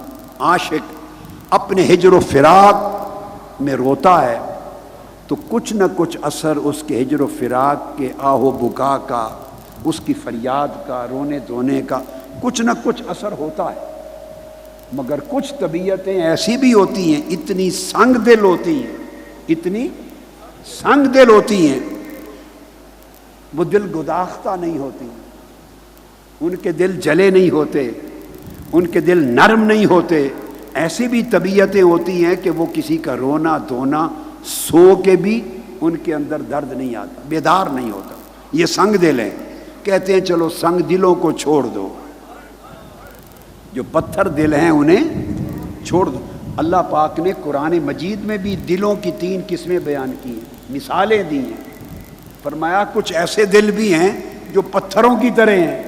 عاشق اپنے ہجر و فراق میں روتا ہے تو کچھ نہ کچھ اثر اس کے ہجر و فراق کے آہ و بکا کا، اس کی فریاد کا، رونے دھونے کا کچھ نہ کچھ اثر ہوتا ہے۔ مگر کچھ طبیعتیں ایسی بھی ہوتی ہیں، اتنی سنگ دل ہوتی ہیں، اتنی سنگ دل ہوتی ہیں، وہ دل گداختہ نہیں ہوتی، ان کے دل جلے نہیں ہوتے، ان کے دل نرم نہیں ہوتے۔ ایسی بھی طبیعتیں ہوتی ہیں کہ وہ کسی کا رونا دھونا سو کے بھی ان کے اندر درد نہیں آتا، بیدار نہیں ہوتا۔ یہ سنگ دل ہیں، کہتے ہیں چلو سنگ دلوں کو چھوڑ دو، جو پتھر دل ہیں انہیں چھوڑ دو۔ اللہ پاک نے قرآن مجید میں بھی دلوں کی 3 قسمیں بیان کی ہیں، مثالیں دی ہیں۔ فرمایا کچھ ایسے دل بھی ہیں جو پتھروں کی طرح ہیں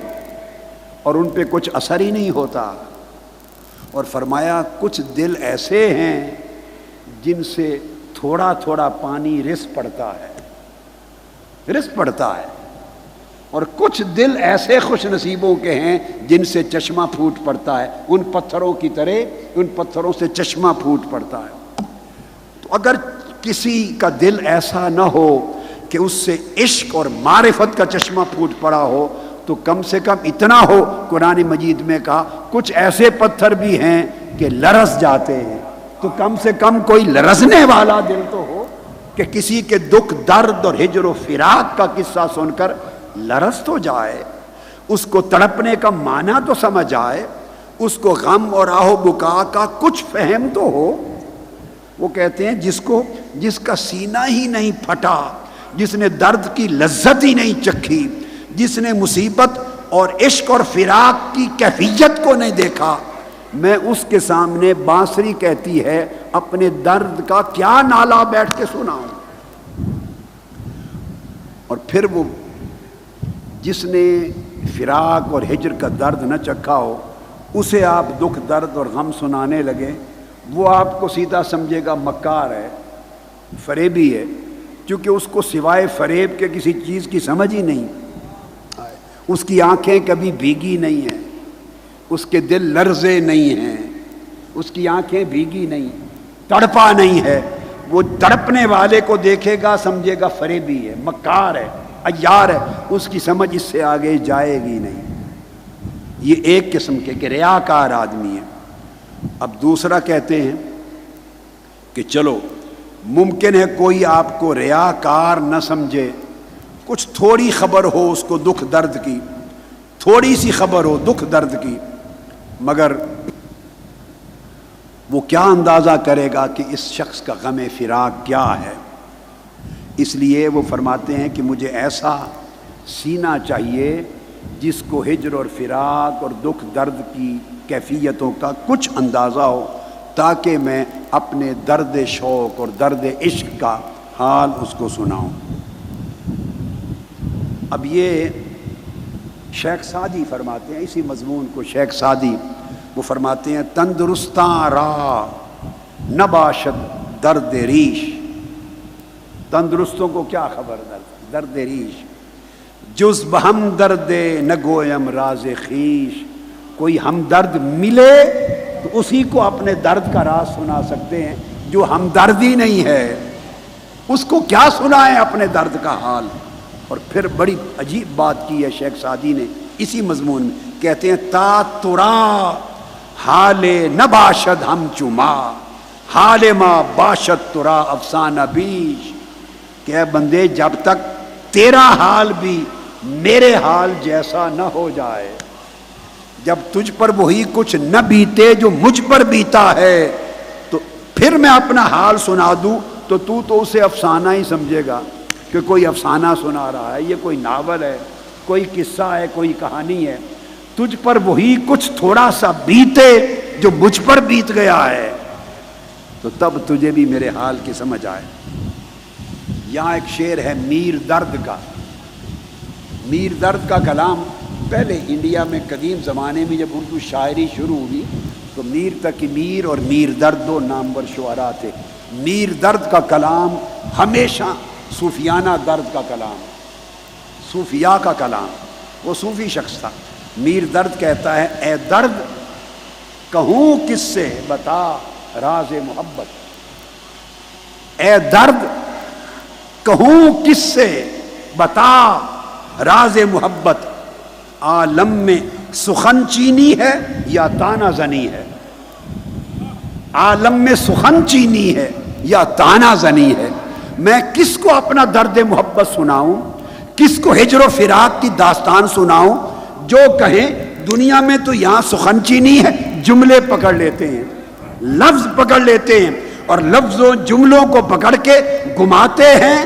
اور ان پہ کچھ اثر ہی نہیں ہوتا، اور فرمایا کچھ دل ایسے ہیں جن سے تھوڑا تھوڑا پانی رس پڑتا ہے، اور کچھ دل ایسے خوش نصیبوں کے ہیں جن سے چشمہ پھوٹ پڑتا ہے، ان پتھروں کی طرح ان پتھروں سے چشمہ پھوٹ پڑتا ہے۔ تو اگر کسی کا دل ایسا نہ ہو کہ اس سے عشق اور معرفت کا چشمہ پھوٹ پڑا ہو، تو کم سے کم اتنا ہو، قرآن مجید میں کہا کچھ ایسے پتھر بھی ہیں کہ لرز جاتے ہیں، تو کم سے کم کوئی لرزنے والا دل تو ہو کہ کسی کے دکھ درد اور ہجر و فراق کا قصہ سن کر لرز تو جائے، اس کو تڑپنے کا معنی تو سمجھ آئے، اس کو غم اور آہ و بکا کا کچھ فہم تو ہو۔ وہ کہتے ہیں جس کا سینہ ہی نہیں پھٹا، جس نے درد کی لذت ہی نہیں چکھی، جس نے مصیبت اور عشق اور فراق کی کیفیت کو نہیں دیکھا، میں اس کے سامنے بانسری کہتی ہے اپنے درد کا کیا نالہ بیٹھ کے سناؤں۔ اور پھر وہ جس نے فراق اور ہجر کا درد نہ چکھا ہو، اسے آپ دکھ درد اور غم سنانے لگے، وہ آپ کو سیدھا سمجھے گا مکار ہے، فریبی ہے، کیونکہ اس کو سوائے فریب کے کسی چیز کی سمجھ ہی نہیں۔ اس کی آنکھیں کبھی بھیگی نہیں ہیں، اس کے دل لرزے نہیں ہیں، اس کی آنکھیں بھیگی نہیں، تڑپا نہیں ہے۔ وہ تڑپنے والے کو دیکھے گا سمجھے گا فریبی ہے، مکار ہے، عیار ہے، اس کی سمجھ اس سے آگے جائے گی نہیں۔ یہ ایک قسم کے کہ ریاکار آدمی ہے۔ اب دوسرا کہتے ہیں کہ چلو ممکن ہے کوئی آپ کو ریاکار نہ سمجھے، کچھ تھوڑی خبر ہو اس کو دکھ درد کی، تھوڑی سی خبر ہو دکھ درد کی، مگر وہ کیا اندازہ کرے گا کہ اس شخص کا غم فراق کیا ہے۔ اس لیے وہ فرماتے ہیں کہ مجھے ایسا سینہ چاہیے جس کو ہجر اور فراق اور دکھ درد کی کیفیتوں کا کچھ اندازہ ہو، تاکہ میں اپنے درد شوق اور درد عشق کا حال اس کو سناؤں۔ اب یہ شیخ سعدی فرماتے ہیں اسی مضمون کو، شیخ سعدی وہ فرماتے ہیں تندرستاں را نہ باشد درد ریش، تندرستوں کو کیا خبر درد ریش، جز بہم درد نہ گویم راز خیش، کوئی ہمدرد ملے تو اسی کو اپنے درد کا راز سنا سکتے ہیں، جو ہمدرد ہی نہیں ہے اس کو کیا سنائیں اپنے درد کا حال۔ اور پھر بڑی عجیب بات کی ہے شیخ سعدی نے اسی مضمون میں، کہتے ہیں تا ترا حال نہ باشد ہم چما، حال ما باشد ترا افسانہ بیش، کہ بندے جب تک تیرا حال بھی میرے حال جیسا نہ ہو جائے، جب تجھ پر وہی کچھ نہ بیتے جو مجھ پر بیتا ہے، تو پھر میں اپنا حال سنا دوں تو اسے افسانہ ہی سمجھے گا کہ کوئی افسانہ سنا رہا ہے، یہ کوئی ناول ہے، کوئی قصہ ہے، کوئی کہانی ہے۔ تجھ پر وہی کچھ تھوڑا سا بیتے جو مجھ پر بیت گیا ہے، تو تب تجھے بھی میرے حال کی سمجھ آئے۔ یہاں ایک شعر ہے میر درد کا، میر درد کا کلام پہلے انڈیا میں قدیم زمانے میں جب اردو شاعری شروع ہوئی تو میر تقی میر اور میر درد دو نامور شعراء تھے۔ میر درد کا کلام ہمیشہ صوفیانہ درد کا کلام، صوفیاء کا کلام، وہ صوفی شخص تھا۔ میر درد کہتا ہے اے درد کہوں کس سے بتا راز محبت، اے درد کہوں کس سے بتا راز محبت، عالم میں سخن چینی ہے یا تانا زنی ہے، عالم میں سخن چینی ہے یا تانا زنی ہے، میں کس کو اپنا درد محبت سناؤں، کس کو ہجر و فراق کی داستان سناؤں، جو کہیں دنیا میں تو یہاں سخن چینی ہے، جملے پکڑ لیتے ہیں، لفظ پکڑ لیتے ہیں اور لفظوں جملوں کو پکڑ کے گھماتے ہیں،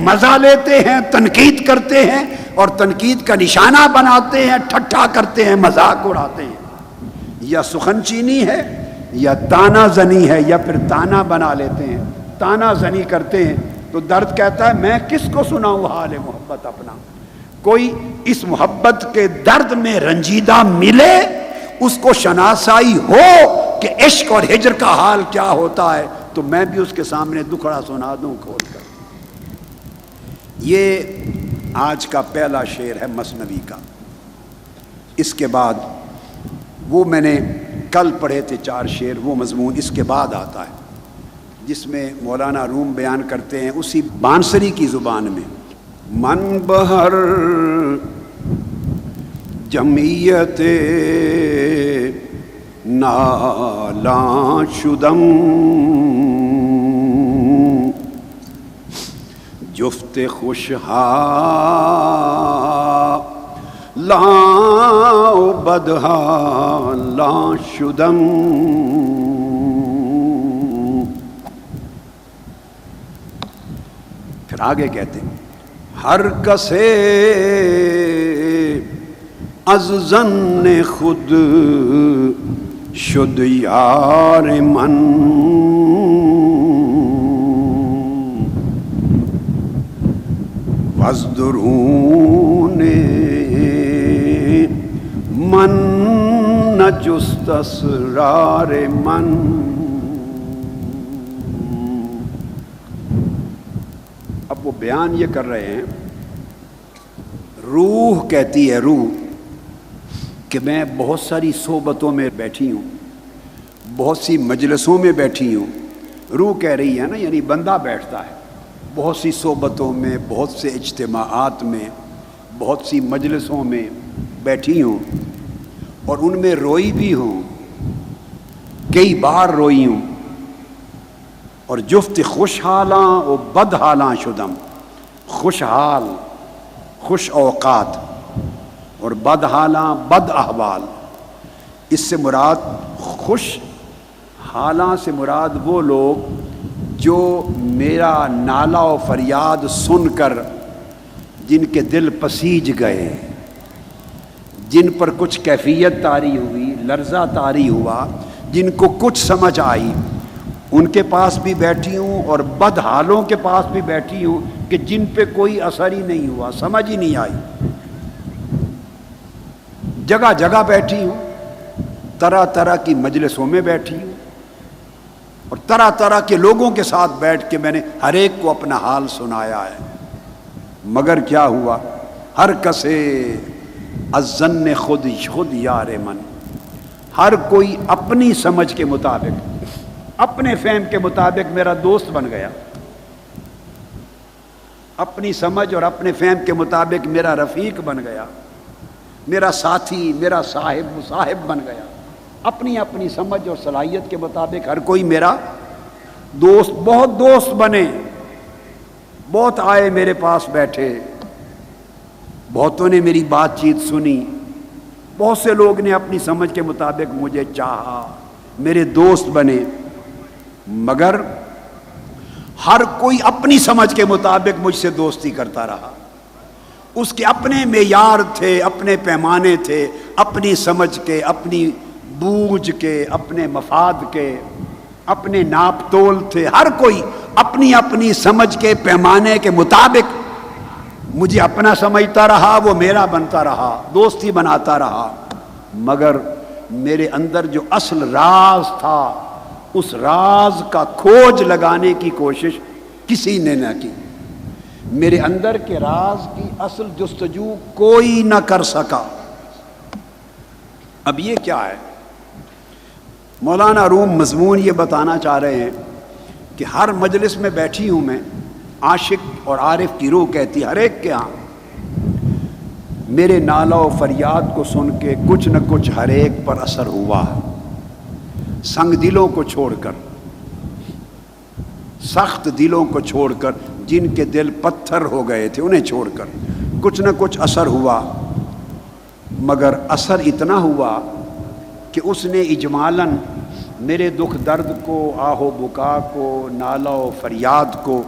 مزہ لیتے ہیں، تنقید کرتے ہیں اور تنقید کا نشانہ بناتے ہیں، ٹھٹھا کرتے ہیں، مذاق اڑاتے ہیں۔ یا سخن چینی ہے یا تانا زنی ہے، یا پھر تانا بنا لیتے ہیں، تانا زنی کرتے ہیں۔ تو درد کہتا ہے میں کس کو سناؤں حال محبت اپنا، کوئی اس محبت کے درد میں رنجیدہ ملے، اس کو شناسائی ہو کہ عشق اور ہجر کا حال کیا ہوتا ہے، تو میں بھی اس کے سامنے دکھڑا سنا دوں کھول کر۔ یہ آج کا پہلا شعر ہے مثنوی کا۔ اس کے بعد وہ میں نے کل پڑھے تھے 4 شعر، وہ مضمون اس کے بعد آتا ہے جس میں مولانا روم بیان کرتے ہیں اسی بانسری کی زبان میں، من بہر جمعیت نالاں شدم، جفت خوشحالاں بدحالاں شدم، پھر آگے کہتے ہیں ہر کسے از ظن خود شد یار من، وزدرون من نہ جست اسرار من۔ اب وہ بیان یہ کر رہے ہیں، روح کہتی ہے، روح کہ میں بہت ساری صحبتوں میں بیٹھی ہوں، بہت سی مجلسوں میں بیٹھی ہوں، روح کہہ رہی ہے نا، یعنی بندہ بیٹھتا ہے بہت سی صحبتوں میں، بہت سے اجتماعات میں، بہت سی مجلسوں میں بیٹھی ہوں اور ان میں روئی بھی ہوں، کئی بار روئی ہوں، اور جفت خوشحالاں و بدحالاں شدم، خوشحال خوش اوقات اور بدحالاں بد احوال۔ اس سے مراد خوش حالاں سے مراد وہ لوگ جو میرا نالہ و فریاد سن کر جن کے دل پسیج گئے، جن پر کچھ کیفیت طاری ہوئی، لرزہ طاری ہوا، جن کو کچھ سمجھ آئی ان کے پاس بھی بیٹھی ہوں، اور بدحالوں کے پاس بھی بیٹھی ہوں کہ جن پہ کوئی اثر ہی نہیں ہوا، سمجھ ہی نہیں آئی۔ جگہ جگہ بیٹھی ہوں، طرح طرح کی مجلسوں میں بیٹھی ہوں، اور طرح طرح کے لوگوں کے ساتھ بیٹھ کے میں نے ہر ایک کو اپنا حال سنایا ہے۔ مگر کیا ہوا؟ ہر کسے الظن خود خود یار من، ہر کوئی اپنی سمجھ کے مطابق، اپنے فہم کے مطابق میرا دوست بن گیا، اپنی سمجھ اور اپنے فہم کے مطابق میرا رفیق بن گیا، میرا ساتھی، میرا صاحب مصاحب بن گیا، اپنی اپنی سمجھ اور صلاحیت کے مطابق ہر کوئی میرا دوست۔ بہت دوست بنے، بہت آئے میرے پاس بیٹھے، بہتوں نے میری بات چیت سنی، بہت سے لوگ نے اپنی سمجھ کے مطابق مجھے چاہا، میرے دوست بنے، مگر ہر کوئی اپنی سمجھ کے مطابق مجھ سے دوستی کرتا رہا۔ اس کے اپنے معیار تھے، اپنے پیمانے تھے، اپنی سمجھ کے، اپنی بوجھ کے، اپنے مفاد کے، اپنے ناپ تول تھے۔ ہر کوئی اپنی اپنی سمجھ کے پیمانے کے مطابق مجھے اپنا سمجھتا رہا، وہ میرا بنتا رہا، دوستی بناتا رہا۔ مگر میرے اندر جو اصل راز تھا، اس راز کا کھوج لگانے کی کوشش کسی نے نہ کی۔ میرے اندر کے راز کی اصل جستجو کوئی نہ کر سکا۔ اب یہ کیا ہے؟ مولانا روم مضمون یہ بتانا چاہ رہے ہیں کہ ہر مجلس میں بیٹھی ہوں میں، عاشق اور عارف کی روح کہتی ہر ایک کے ہاں میرے نالہ و فریاد کو سن کے کچھ نہ کچھ ہر ایک پر اثر ہوا۔ سنگ دلوں کو چھوڑ کر، سخت دلوں کو چھوڑ کر، جن کے دل پتھر ہو گئے تھے انہیں چھوڑ کر کچھ نہ کچھ اثر ہوا۔ مگر اثر اتنا ہوا کہ اس نے اجمالاً میرے دکھ درد کو، آہ و بکا کو، نالہ و فریاد کو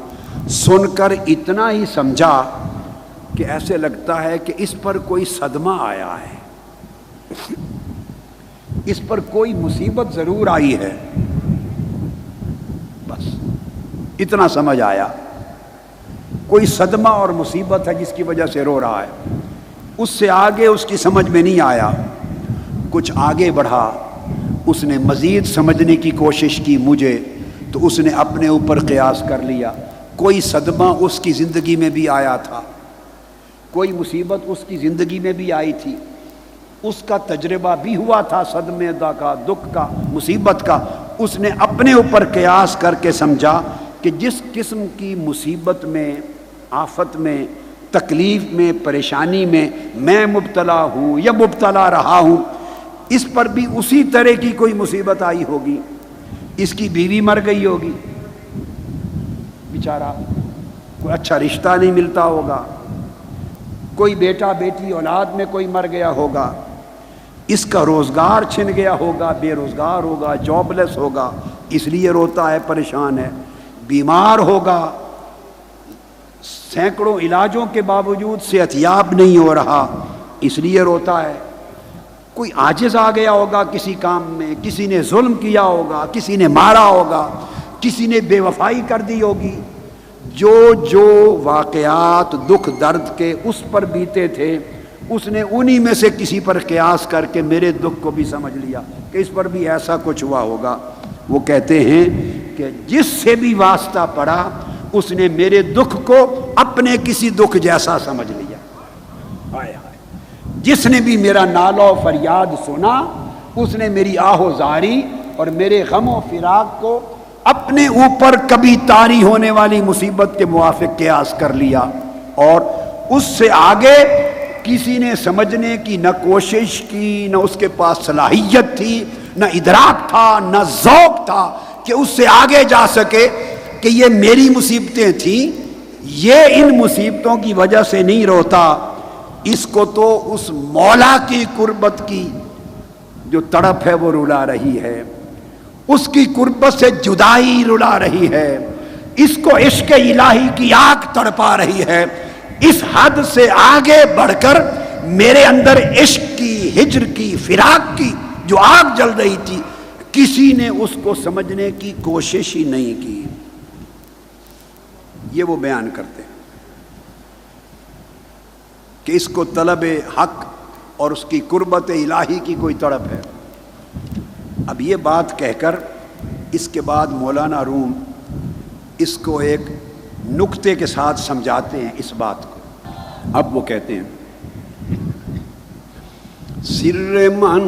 سن کر اتنا ہی سمجھا کہ ایسے لگتا ہے کہ اس پر کوئی صدمہ آیا ہے، اس پر کوئی مصیبت ضرور آئی ہے۔ بس اتنا سمجھ آیا، کوئی صدمہ اور مصیبت ہے جس کی وجہ سے رو رہا ہے۔ اس سے آگے اس کی سمجھ میں نہیں آیا۔ کچھ آگے بڑھا، اس نے مزید سمجھنے کی کوشش کی مجھے، تو اس نے اپنے اوپر قیاس کر لیا۔ کوئی صدمہ اس کی زندگی میں بھی آیا تھا، کوئی مصیبت اس کی زندگی میں بھی آئی تھی، اس کا تجربہ بھی ہوا تھا صدمے کا، دکھ کا، مصیبت کا۔ اس نے اپنے اوپر قیاس کر کے سمجھا کہ جس قسم کی مصیبت میں، آفت میں، تکلیف میں، پریشانی میں میں مبتلا ہوں یا مبتلا رہا ہوں، اس پر بھی اسی طرح کی کوئی مصیبت آئی ہوگی۔ اس کی بیوی مر گئی ہوگی بیچارہ، کوئی اچھا رشتہ نہیں ملتا ہوگا، کوئی بیٹا بیٹی اولاد میں کوئی مر گیا ہوگا، اس کا روزگار چھن گیا ہوگا، بے روزگار ہوگا، جاب لیس ہوگا، اس لیے روتا ہے، پریشان ہے، بیمار ہوگا، سینکڑوں علاجوں کے باوجود صحت یاب نہیں ہو رہا، اس لیے روتا ہے، کوئی عاجز آ گیا ہوگا کسی کام میں، کسی نے ظلم کیا ہوگا، کسی نے مارا ہوگا، کسی نے بے وفائی کر دی ہوگی۔ جو جو واقعات دکھ درد کے اس پر بیتے تھے، اس نے انہی میں سے کسی پر قیاس کر کے میرے دکھ کو بھی سمجھ لیا کہ اس پر بھی ایسا کچھ ہوا ہوگا۔ وہ کہتے ہیں کہ جس سے بھی واسطہ پڑا اس نے میرے دکھ کو اپنے کسی دکھ جیسا سمجھ لیا۔ ہائے ہائے، جس نے بھی میرا نالہ و فریاد سنا، اس نے میری آہ و زاری اور میرے غم و فراق کو اپنے اوپر کبھی طاری ہونے والی مصیبت کے موافق قیاس کر لیا، اور اس سے آگے کسی نے سمجھنے کی نہ کوشش کی، نہ اس کے پاس صلاحیت تھی، نہ ادراک تھا، نہ ذوق تھا کہ اس سے آگے جا سکے کہ یہ میری مصیبتیں تھیں، یہ ان مصیبتوں کی وجہ سے نہیں روتا، اس کو تو اس مولا کی قربت کی جو تڑپ ہے وہ رلا رہی ہے، اس کی قربت سے جدائی رلا رہی ہے، اس کو عشق الہی کی آگ تڑپا رہی ہے۔ اس حد سے آگے بڑھ کر میرے اندر عشق کی، ہجر کی، فراق کی جو آگ جل رہی تھی، کسی نے اس کو سمجھنے کی کوشش ہی نہیں کی. یہ وہ بیان کرتے ہیں کہ اس کو طلب حق اور اس کی قربت الہی کی کوئی تڑپ ہے. اب یہ بات کہہ کر اس کے بعد مولانا روم اس کو ایک نکتے کے ساتھ سمجھاتے ہیں اس بات کو. اب وہ کہتے ہیں سر من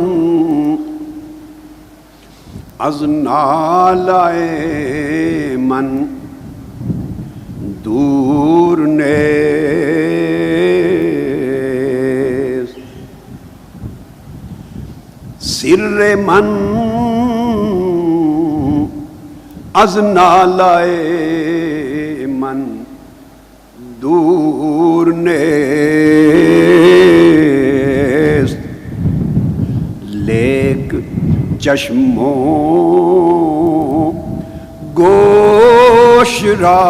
از نالائے من دور نیست، سر من از نالائے من دور نیست، لیک چشموں گوش را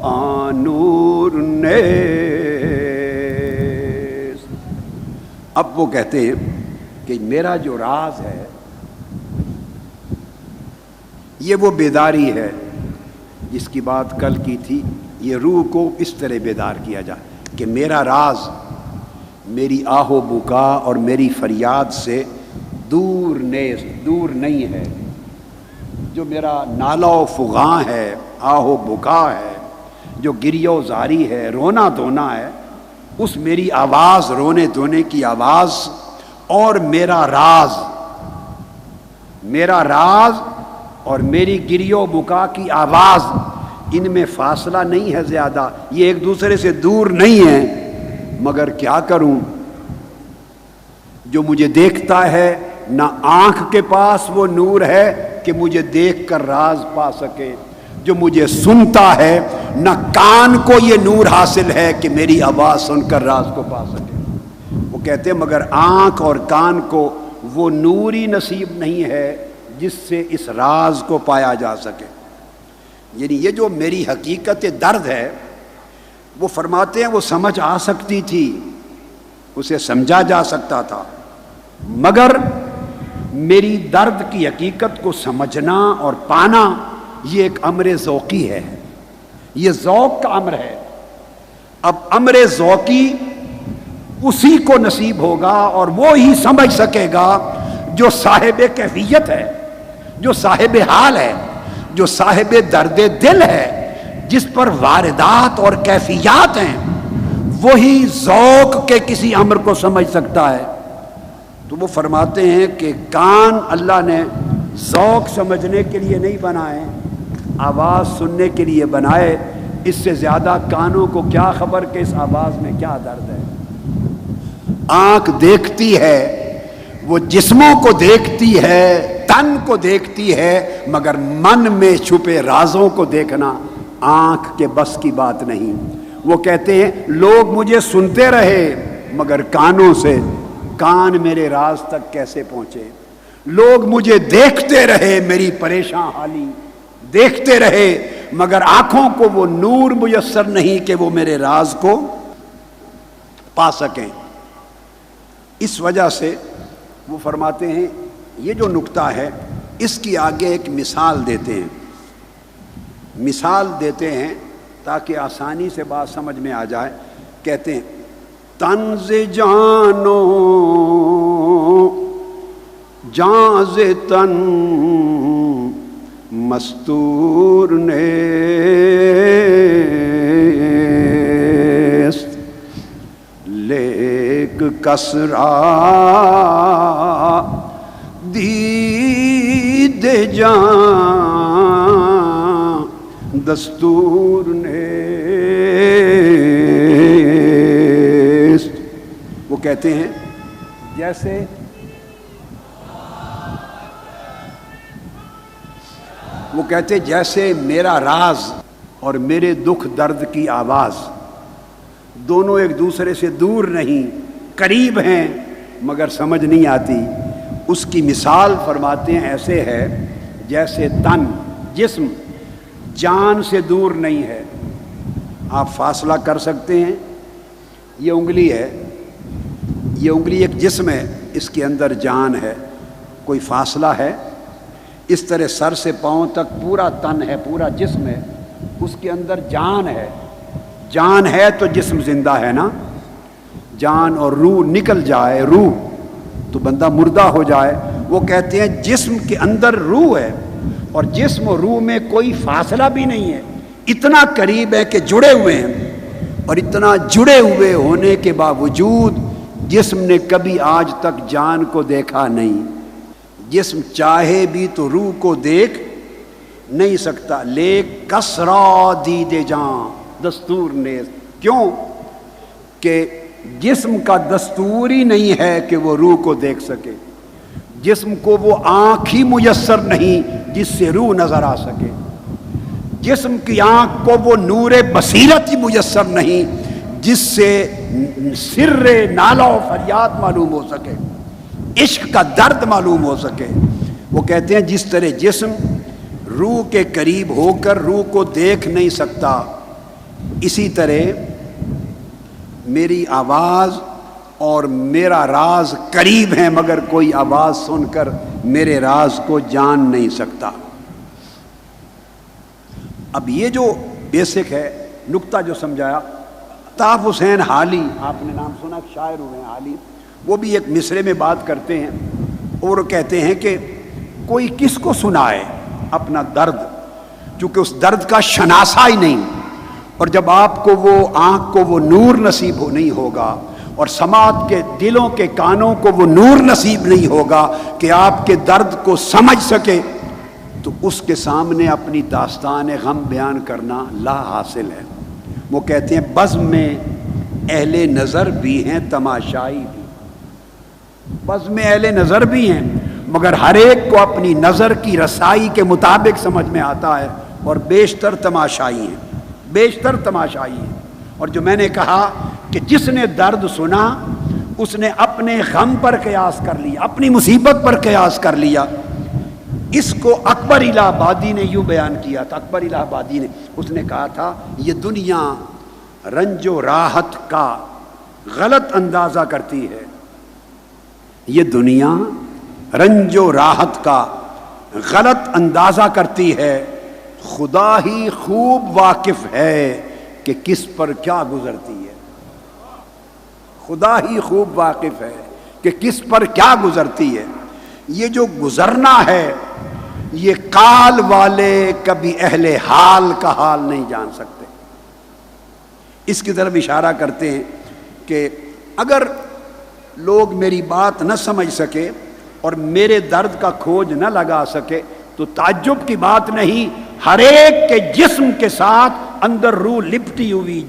آنور نیست. اب وہ کہتے ہیں کہ میرا جو راز ہے یہ وہ بیداری ہے جس کی بات کل کی تھی. یہ روح کو اس طرح بیدار کیا جائے کہ میرا راز میری آہ و بکا اور میری فریاد سے دور نہیں ہے. جو میرا نالہ و فغاں ہے، آہ و بکا ہے، جو گریہ و زاری ہے، رونا دھونا ہے، اس میری آواز، رونے دھونے کی آواز اور میرا راز اور میری گریہ و بکا کی آواز، ان میں فاصلہ نہیں ہے زیادہ، یہ ایک دوسرے سے دور نہیں ہیں. مگر کیا کروں، جو مجھے دیکھتا ہے نہ آنکھ کے پاس وہ نور ہے کہ مجھے دیکھ کر راز پا سکے، جو مجھے سنتا ہے نہ کان کو یہ نور حاصل ہے کہ میری آواز سن کر راز کو پا سکے. وہ کہتے ہیں مگر آنکھ اور کان کو وہ نور ہی نصیب نہیں ہے جس سے اس راز کو پایا جا سکے. یعنی یہ جو میری حقیقت درد ہے، وہ فرماتے ہیں وہ سمجھ آ سکتی تھی، اسے سمجھا جا سکتا تھا، مگر میری درد کی حقیقت کو سمجھنا اور پانا یہ ایک امر ذوقی ہے، یہ ذوق کا امر ہے. اب امر ذوقی اسی کو نصیب ہوگا اور وہ ہی سمجھ سکے گا جو صاحب کیفیت ہے، جو صاحب حال ہے، جو صاحب درد دل ہے، جس پر واردات اور کیفیات ہیں. وہی ذوق کے کسی امر کو سمجھ سکتا ہے. تو وہ فرماتے ہیں کہ کان اللہ نے ذوق سمجھنے کے لیے نہیں بنائے، آواز سننے کے لیے بنائے. اس سے زیادہ کانوں کو کیا خبر کہ اس آواز میں کیا درد ہے. آنکھ دیکھتی ہے، وہ جسموں کو دیکھتی ہے، تن کو دیکھتی ہے، مگر من میں چھپے رازوں کو دیکھنا آنکھ کے بس کی بات نہیں. وہ کہتے ہیں لوگ مجھے سنتے رہے مگر کانوں سے، کان میرے راز تک کیسے پہنچے. لوگ مجھے دیکھتے رہے، میری پریشان حالی دیکھتے رہے، مگر آنکھوں کو وہ نور میسر نہیں کہ وہ میرے راز کو پا سکیں. اس وجہ سے وہ فرماتے ہیں یہ جو نکتہ ہے اس کی آگے ایک مثال دیتے ہیں تاکہ آسانی سے بات سمجھ میں آ جائے. کہتے ہیں طنز جانو جانز تن مستور نیست، لیک کسرا دید جان دستور نیست. وہ کہتے ہیں جیسے میرا راز اور میرے دکھ درد کی آواز دونوں ایک دوسرے سے دور نہیں، قریب ہیں مگر سمجھ نہیں آتی. اس کی مثال فرماتے ہیں ایسے ہے جیسے تن، جسم جان سے دور نہیں ہے. آپ فاصلہ کر سکتے ہیں، یہ انگلی ہے، یہ انگلی ایک جسم ہے، اس کے اندر جان ہے. کوئی فاصلہ ہے؟ اس طرح سر سے پاؤں تک پورا تن ہے، پورا جسم ہے، اس کے اندر جان ہے. جان ہے تو جسم زندہ ہے نا. جان اور روح نکل جائے، روح تو بندہ مردہ ہو جائے. وہ کہتے ہیں جسم کے اندر روح ہے اور جسم اور روح میں کوئی فاصلہ بھی نہیں ہے، اتنا قریب ہے کہ جڑے ہوئے ہیں. اور اتنا جڑے ہوئے ہونے کے باوجود جسم نے کبھی آج تک جان کو دیکھا نہیں. جسم چاہے بھی تو روح کو دیکھ نہیں سکتا. لے کسرا دید جان دستور نیز. کیوں؟ کہ جسم کا دستور ہی نہیں ہے کہ وہ روح کو دیکھ سکے. جسم کو وہ آنکھ ہی میسر نہیں جس سے روح نظر آ سکے. جسم کی آنکھ کو وہ نور بصیرت ہی میسر نہیں جس سے سر نالہ و فریاد معلوم ہو سکے، عشق کا درد معلوم ہو سکے. وہ کہتے ہیں جس طرح جسم روح کے قریب ہو کر روح کو دیکھ نہیں سکتا، اسی طرح میری آواز اور میرا راز قریب ہیں مگر کوئی آواز سن کر میرے راز کو جان نہیں سکتا. اب یہ جو بیسک ہے نقطہ جو سمجھایا. طاف حسین حالی، آپ نے نام سنا، شاعر ہوئے ہیں حالی. وہ بھی ایک مصرے میں بات کرتے ہیں اور کہتے ہیں کہ کوئی کس کو سنائے اپنا درد، چونکہ اس درد کا شناسہ ہی نہیں. اور جب آپ کو وہ آنکھ کو وہ نور نصیب نہیں ہوگا اور سماعت کے دلوں کے کانوں کو وہ نور نصیب نہیں ہوگا کہ آپ کے درد کو سمجھ سکے، تو اس کے سامنے اپنی داستان غم بیان کرنا لا حاصل ہے. وہ کہتے ہیں بزم میں اہل نظر بھی ہیں تماشائی بھی. بزم میں اہل نظر بھی ہیں مگر ہر ایک کو اپنی نظر کی رسائی کے مطابق سمجھ میں آتا ہے، اور بیشتر تماشائی ہیں، بیشتر تماشائی ہیں. اور جو میں نے کہا کہ جس نے درد سنا اس نے اپنے غم پر قیاس کر لیا، اپنی مصیبت پر قیاس کر لیا. اس کو اکبر الہ آبادی نے یوں بیان کیا تھا. اکبر الہ آبادی نے اس نے کہا تھا یہ دنیا رنج و راحت کا غلط اندازہ کرتی ہے. یہ دنیا رنج و راحت کا غلط اندازہ کرتی ہے. خدا ہی خوب واقف ہے کہ کس پر کیا گزرتی ہے. خدا ہی خوب واقف ہے کہ کس پر کیا گزرتی ہے. یہ جو گزرنا ہے یہ قال والے کبھی اہل حال کا حال نہیں جان سکتے. اس کی طرف اشارہ کرتے ہیں کہ اگر لوگ میری بات نہ سمجھ سکے اور میرے درد کا کھوج نہ لگا سکے تو تعجب کی بات نہیں. ہر ایک کے جسم کے ساتھ اندر روح لپٹی ہوئی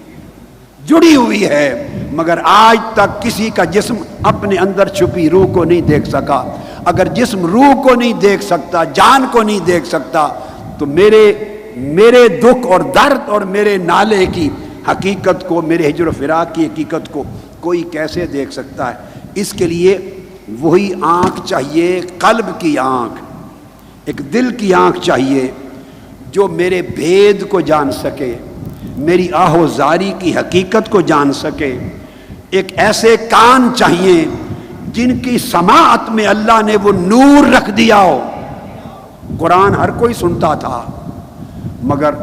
جڑی ہوئی ہے مگر آج تک کسی کا جسم اپنے اندر چھپی روح کو نہیں دیکھ سکا. اگر جسم روح کو نہیں دیکھ سکتا، جان کو نہیں دیکھ سکتا، تو میرے دکھ اور درد اور میرے نالے کی حقیقت کو، میرے ہجر و فراق کی حقیقت کو کوئی کیسے دیکھ سکتا ہے. اس کے لیے وہی آنکھ چاہیے، قلب کی آنکھ، ایک دل کی آنکھ چاہیے جو میرے بھید کو جان سکے، میری آہ و زاری کی حقیقت کو جان سکے. ایک ایسے کان چاہیے جن کی سماعت میں اللہ نے وہ نور رکھ دیا ہو. قرآن ہر کوئی سنتا تھا مگر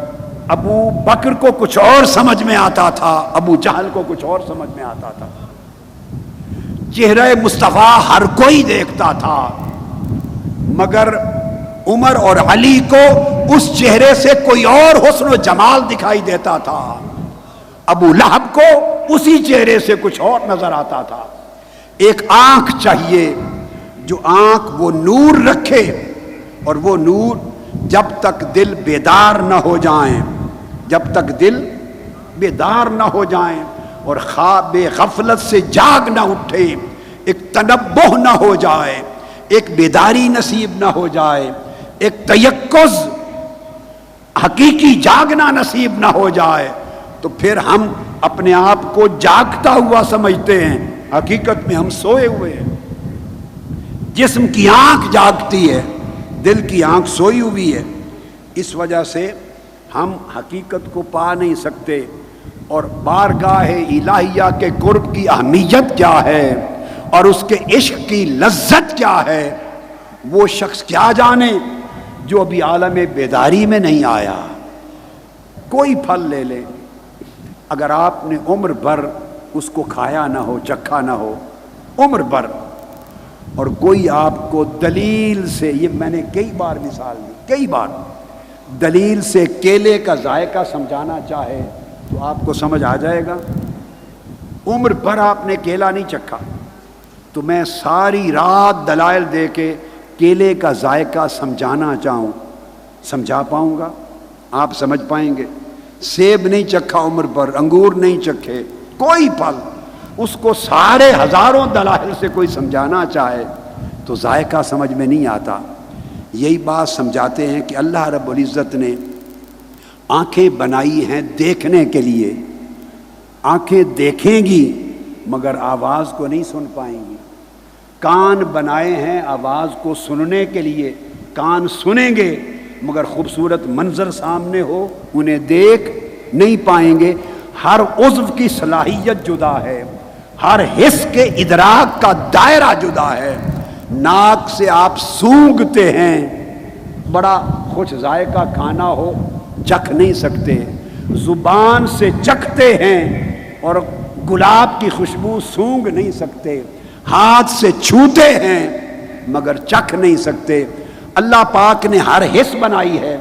ابو بکر کو کچھ اور سمجھ میں آتا تھا، ابو جہل کو کچھ اور سمجھ میں آتا تھا. چہرہ مصطفیٰ ہر کوئی دیکھتا تھا مگر عمر اور علی کو اس چہرے سے کوئی اور حسن و جمال دکھائی دیتا تھا. ابو لہب کو اسی چہرے سے کچھ اور نظر آتا تھا. ایک آنکھ چاہیے جو آنکھ وہ نور رکھے، اور وہ نور جب تک دل بیدار نہ ہو جائیں، جب تک دل بیدار نہ ہو جائیں اور خواب غفلت سے جاگ نہ اٹھیں، ایک تنبہ نہ ہو جائے، ایک بیداری نصیب نہ ہو جائے، ایک تیقظ حقیقی جاگنا نصیب نہ ہو جائے، تو پھر ہم اپنے آپ کو جاگتا ہوا سمجھتے ہیں، حقیقت میں ہم سوئے ہوئے ہیں. جسم کی آنکھ جاگتی ہے، دل کی آنکھ سوئی ہوئی ہے. اس وجہ سے ہم حقیقت کو پا نہیں سکتے. اور بارگاہ الہیہ کے قرب کی اہمیت کیا ہے اور اس کے عشق کی لذت کیا ہے وہ شخص کیا جانے جو ابھی عالم بیداری میں نہیں آیا۔ کوئی پھل لے لیں، اگر آپ نے عمر بھر اس کو کھایا نہ ہو، چکھا نہ ہو، عمر بھر، اور کوئی آپ کو دلیل سے، یہ میں نے کئی بار مثال دی، کئی بار دلیل سے کیلے کا ذائقہ سمجھانا چاہے تو آپ کو سمجھ آ جائے گا۔ عمر بھر آپ نے کیلا نہیں چکھا تو میں ساری رات دلائل دے کے کیلے کا ذائقہ سمجھانا چاہوں، سمجھا پاؤں گا؟ آپ سمجھ پائیں گے؟ سیب نہیں چکھا عمر بھر، انگور نہیں چکھے، کوئی پھل، اس کو سارے ہزاروں دلائل سے کوئی سمجھانا چاہے تو ذائقہ سمجھ میں نہیں آتا۔ یہی بات سمجھاتے ہیں کہ اللہ رب العزت نے آنکھیں بنائی ہیں دیکھنے کے لیے، آنکھیں دیکھیں گی مگر آواز کو نہیں سن پائیں گی، کان بنائے ہیں آواز کو سننے کے لیے، کان سنیں گے مگر خوبصورت منظر سامنے ہو انہیں دیکھ نہیں پائیں گے۔ ہر عضو کی صلاحیت جدا ہے، ہر حس کے ادراک کا دائرہ جدا ہے۔ ناک سے آپ سونگھتے ہیں، بڑا خوش ذائقہ کھانا ہو چکھ نہیں سکتے، زبان سے چکھتے ہیں اور گلاب کی خوشبو سونگھ نہیں سکتے، ہاتھ سے چھوتے ہیں مگر چکھ نہیں سکتے۔ اللہ پاک نے ہر حس بنائی ہے،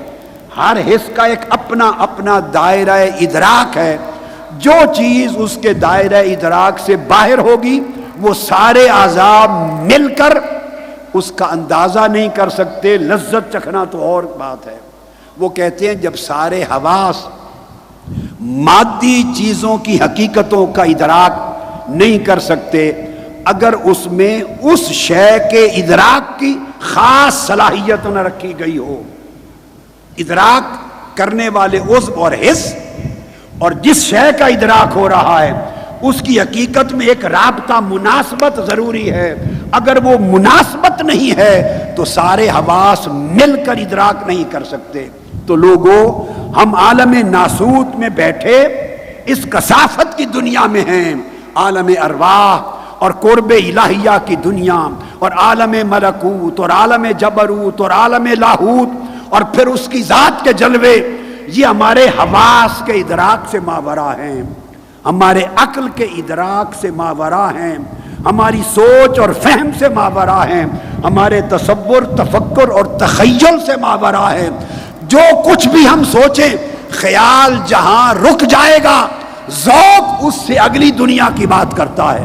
ہر حس کا ایک اپنا اپنا دائرہ ادراک ہے۔ جو چیز اس کے دائرہ ادراک سے باہر ہوگی وہ سارے اعضاء مل کر اس کا اندازہ نہیں کر سکتے۔ لذت چکھنا تو اور بات ہے۔ وہ کہتے ہیں جب سارے حواس مادی چیزوں کی حقیقتوں کا ادراک نہیں کر سکتے، اگر اس میں اس شے کے ادراک کی خاص صلاحیت نہ رکھی گئی ہو، ادراک کرنے والے عضو اور حس اور جس شے کا ادراک ہو رہا ہے اس کی حقیقت میں ایک رابطہ، مناسبت ضروری ہے۔ اگر وہ مناسبت نہیں ہے تو سارے حواس مل کر ادراک نہیں کر سکتے۔ تو لوگوں، ہم عالم ناسوت میں بیٹھے اس کثافت کی دنیا میں ہیں، عالم ارواح اور قرب الہیہ کی دنیا اور عالم ملکوت اور عالم جبروت اور عالم لاہوت اور پھر اس کی ذات کے جلوے، یہ ہمارے حواس کے ادراک سے ماورا ہیں، ہمارے عقل کے ادراک سے ماورا ہیں، ہماری سوچ اور فہم سے ماورا ہیں، ہمارے تصور، تفکر اور تخیل سے ماورا ہے۔ جو کچھ بھی ہم سوچیں، خیال جہاں رک جائے گا ذوق اس سے اگلی دنیا کی بات کرتا ہے۔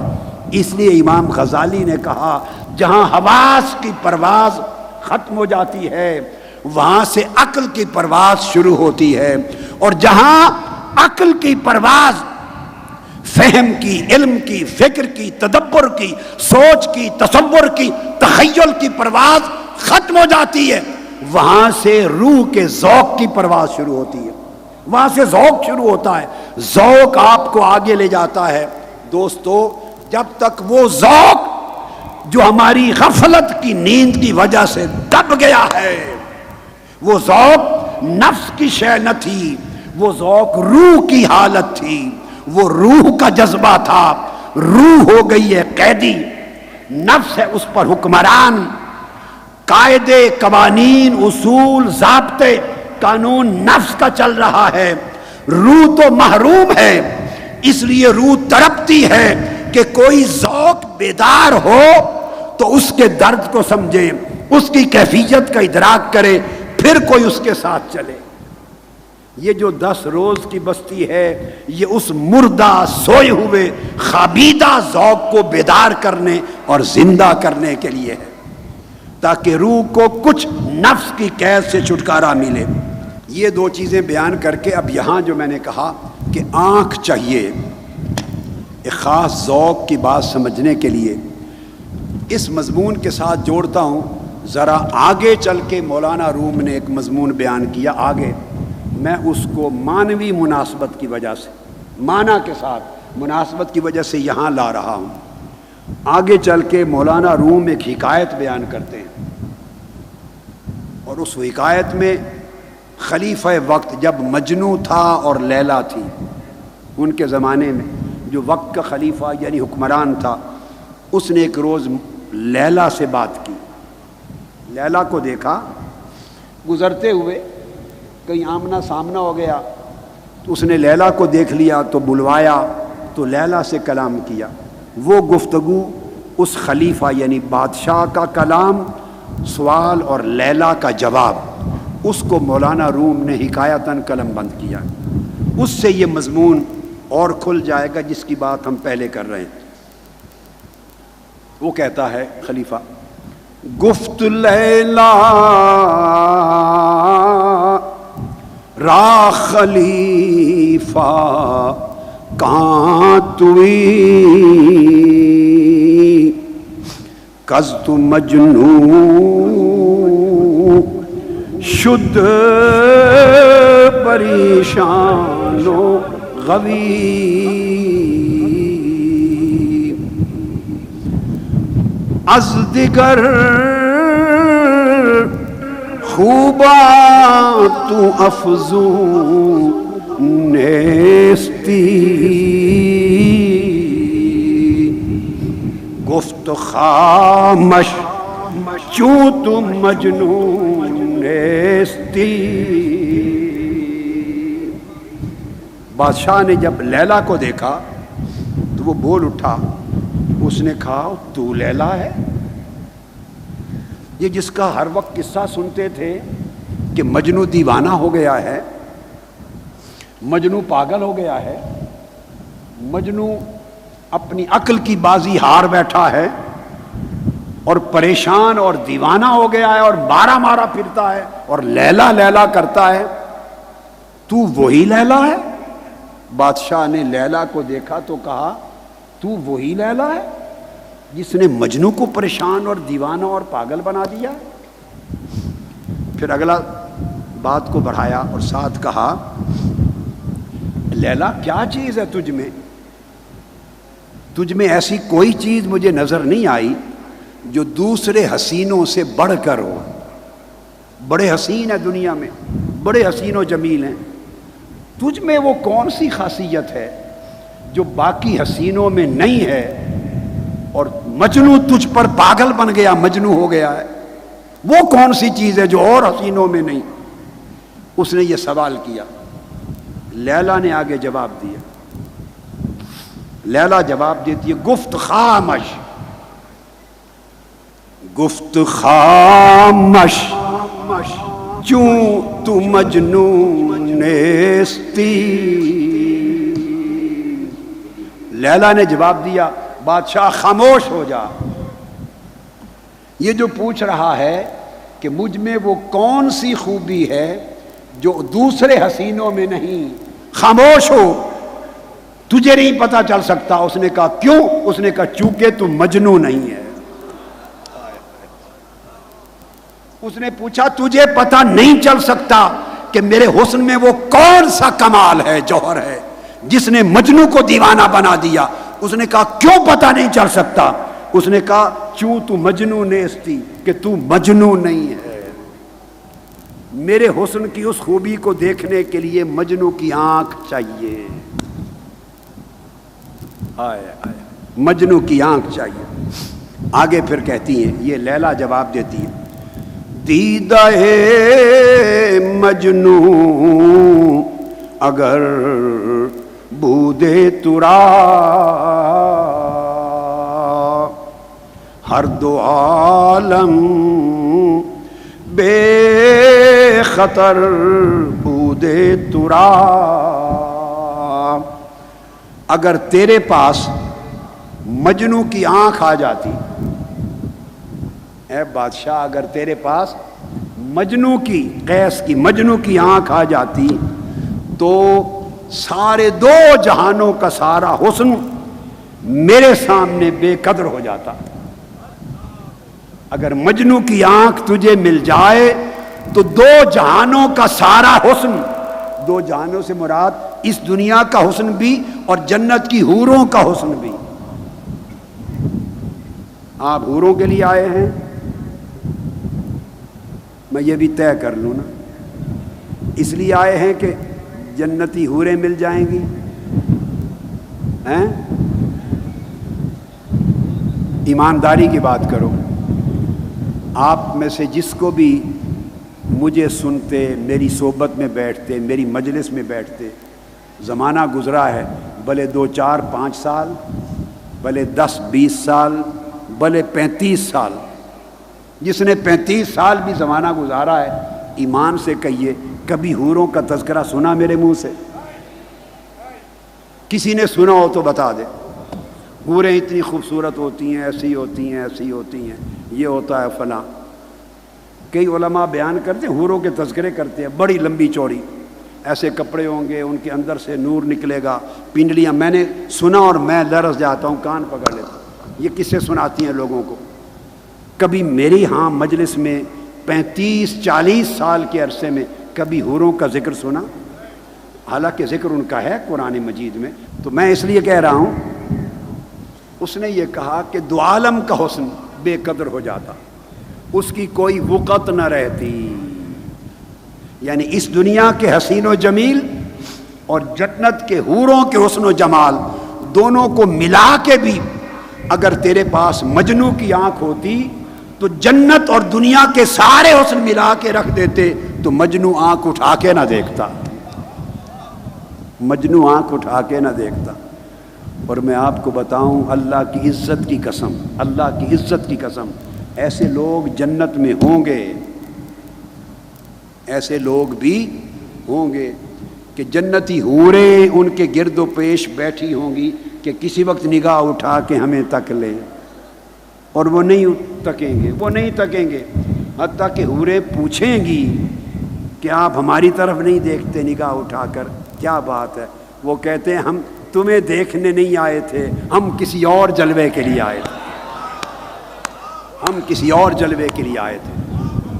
اس لیے امام غزالی نے کہا جہاں حواس کی پرواز ختم ہو جاتی ہے وہاں سے عقل کی پرواز شروع ہوتی ہے، اور جہاں عقل کی پرواز فہم کی، علم کی، فکر کی، تدبر کی، سوچ کی، تصور کی، تخیل کی پرواز ختم ہو جاتی ہے، وہاں سے روح کے ذوق کی پرواز شروع ہوتی ہے، وہاں سے ذوق شروع ہوتا ہے۔ ذوق آپ کو آگے لے جاتا ہے۔ دوستو، جب تک وہ ذوق جو ہماری غفلت کی نیند کی وجہ سے دب گیا ہے، وہ ذوق نفس کی شے نہ تھی، وہ ذوق روح کی حالت تھی، وہ روح کا جذبہ تھا۔ روح ہو گئی ہے قیدی، نفس ہے اس پر حکمران، قاعدے، قوانین، اصول، ضابطے، قانون نفس کا چل رہا ہے، روح تو محروم ہے۔ اس لیے روح تڑپتی ہے کہ کوئی ذوق بیدار ہو تو اس کے درد کو سمجھے، اس کی کیفیت کا ادراک کرے، پھر کوئی اس کے ساتھ چلے۔ یہ جو 10 روز کی بستی ہے یہ اس مردہ، سوئے ہوئے، خابیدہ ذوق کو بیدار کرنے اور زندہ کرنے کے لیے ہے، تاکہ روح کو کچھ نفس کی قید سے چھٹکارا ملے۔ یہ 2 چیزیں بیان کر کے اب یہاں جو میں نے کہا کہ آنکھ چاہیے ایک خاص ذوق کی بات سمجھنے کے لیے، اس مضمون کے ساتھ جوڑتا ہوں۔ ذرا آگے چل کے مولانا روم نے ایک مضمون بیان کیا آگے، میں اس کو معنوی مناسبت کی وجہ سے، معنی کے ساتھ مناسبت کی وجہ سے یہاں لا رہا ہوں۔ آگے چل کے مولانا روم ایک حکایت بیان کرتے ہیں، اور اس حکایت میں خلیفہ وقت جب مجنو تھا اور لیلا تھی، ان کے زمانے میں جو وقت کا خلیفہ یعنی حکمران تھا، اس نے ایک روز لیلا سے بات کی۔ لیلا کو دیکھا گزرتے ہوئے، کہیں آمنا سامنا ہو گیا تو اس نے لیلا کو دیکھ لیا تو بلوایا تو لیلا سے کلام کیا. وہ گفتگو اس خلیفہ یعنی بادشاہ کا کلام، سوال اور لیلا کا جواب، اس کو مولانا روم نے حکایتاً قلم بند کیا. اس سے یہ مضمون اور کھل جائے گا جس کی بات ہم پہلے کر رہے ہیں. وہ کہتا ہے خلیفہ، گفت لیلا را خلیفہ کہاں توئی قصد مجنون شد پریشان و غوی از دیگر خوبا تو افزون نیستی گفت خامش چون تو مجنون نیستی. بادشاہ نے جب لیلا کو دیکھا تو وہ بول اٹھا، اس نے کہا تو لیلا ہے؟ یہ جس کا ہر وقت قصہ سنتے تھے کہ مجنو دیوانہ ہو گیا ہے، مجنو پاگل ہو گیا ہے، مجنو اپنی عقل کی بازی ہار بیٹھا ہے اور پریشان اور دیوانہ ہو گیا ہے اور مارا مارا پھرتا ہے اور لیلا لیلا کرتا ہے، تو وہی لیلا ہے؟ بادشاہ نے لیلا کو دیکھا تو کہا تو وہی لیلا ہے جس نے مجنو کو پریشان اور دیوانہ اور پاگل بنا دیا؟ پھر اگلا بات کو بڑھایا اور ساتھ کہا، لیلا کیا چیز ہے تجھ میں؟ تجھ میں ایسی کوئی چیز مجھے نظر نہیں آئی جو دوسرے حسینوں سے بڑھ کر ہو. بڑے حسین ہیں دنیا میں، بڑے حسین و جمیل ہیں، تجھ میں وہ کون سی خاصیت ہے جو باقی حسینوں میں نہیں ہے اور مجنو تجھ پر پاگل بن گیا، مجنو ہو گیا ہے؟ وہ کون سی چیز ہے جو اور حسینوں میں نہیں؟ اس نے یہ سوال کیا. لیلا نے آگے جواب دیا. لیلا جواب دیتی ہے، گفت خامش، گفت خامش چون تو مجنون نیستی. لیلا نے جواب دیا، بادشاہ خاموش ہو جا. یہ جو پوچھ رہا ہے کہ مجھ میں وہ کون سی خوبی ہے جو دوسرے حسینوں میں نہیں، خاموش ہو، تجھے نہیں پتا چل سکتا. اس نے کہا کیوں؟ اس نے کہا چونکہ تو مجنو نہیں ہے. اس نے پوچھا تجھے پتا نہیں چل سکتا کہ میرے حسن میں وہ کون سا کمال ہے، جوہر ہے جس نے مجنو کو دیوانہ بنا دیا؟ اس نے کہا کیوں پتا نہیں چل سکتا؟ اس نے کہا چوں تو مجنو نیستی، کہ تو مجنو نہیں ہے. میرے حسن کی اس خوبی کو دیکھنے کے لیے مجنو کی آنکھ چاہیے. مجنو کی آنکھ چاہیے. آگے پھر کہتی ہیں، یہ لیلا جواب دیتی ہے، دیدہ مجنو اگر بودے ترا ہر دو عالم بے خطر بودے ترا. اگر تیرے پاس مجنو کی آنکھ آ جاتی، اے بادشاہ اگر تیرے پاس مجنو کی، قیس کی مجنو کی آنکھ آ جاتی تو سارے دو جہانوں کا سارا حسن میرے سامنے بے قدر ہو جاتا. اگر مجنو کی آنکھ تجھے مل جائے تو دو جہانوں کا سارا حسن، دو جہانوں سے مراد اس دنیا کا حسن بھی اور جنت کی حوروں کا حسن بھی. آپ حوروں کے لیے آئے ہیں، میں یہ بھی طے کر لوں نا، اس لیے آئے ہیں کہ جنتی حوریں مل جائیں گی؟ ایمانداری کی بات کرو. آپ میں سے جس کو بھی مجھے سنتے، میری صحبت میں بیٹھتے، میری مجلس میں بیٹھتے، زمانہ گزرا ہے، بھلے 2 4 5 سال، بھلے 10 20 سال، بھلے 35 سال، جس نے 35 سال بھی زمانہ گزارا ہے، ایمان سے کہیے کبھی حوروں کا تذکرہ سنا میرے منہ سے؟ کسی نے سنا ہو تو بتا دے۔ حوریں اتنی خوبصورت ہوتی ہیں، ایسی ہوتی ہیں، ایسی ہوتی ہیں، یہ ہوتا ہے فلاں۔ کئی علماء بیان کرتے ہیں، حوروں کے تذکرے کرتے ہیں، بڑی لمبی چوڑی، ایسے کپڑے ہوں گے، ان کے اندر سے نور نکلے گا، پنڈلیاں۔ میں نے سنا اور میں لرز جاتا ہوں، کان پکڑ لیتا ہوں۔ یہ کسے سناتی ہیں لوگوں کو؟ کبھی میری ہاں مجلس میں 35 40 سال کے عرصے میں کبھی حوروں کا ذکر سنا؟ حالانکہ ذکر ان کا ہے قرآن مجید میں۔ تو میں اس لیے کہہ رہا ہوں، اس نے یہ کہا کہ دو عالم کا حسن بے قدر ہو جاتا، اس کی کوئی وقت نہ رہتی۔ یعنی اس دنیا کے حسین و جمیل اور جنت کے حوروں کے حسن و جمال دونوں کو ملا کے بھی اگر تیرے پاس مجنو کی آنکھ ہوتی تو جنت اور دنیا کے سارے حسن ملا کے رکھ دیتے، تو مجنو آنکھ اٹھا کے نہ دیکھتا، مجنو آنکھ اٹھا کے نہ دیکھتا۔ اور میں آپ کو بتاؤں، اللہ کی عزت کی قسم، اللہ کی عزت کی قسم، ایسے لوگ جنت میں ہوں گے، ایسے لوگ بھی ہوں گے کہ جنتی حوریں ان کے گرد و پیش بیٹھی ہوں گی کہ کسی وقت نگاہ اٹھا کے ہمیں تک لیں، اور وہ نہیں تکیں گے، وہ نہیں تکیں گے، حتیٰ کہ حوریں پوچھیں گی کہ آپ ہماری طرف نہیں دیکھتے نگاہ اٹھا کر، کیا بات ہے؟ وہ کہتے ہیں ہم تمہیں دیکھنے نہیں آئے تھے، ہم کسی اور جلوے کے لیے آئے تھے، ہم کسی اور جلوے کے لیے آئے تھے۔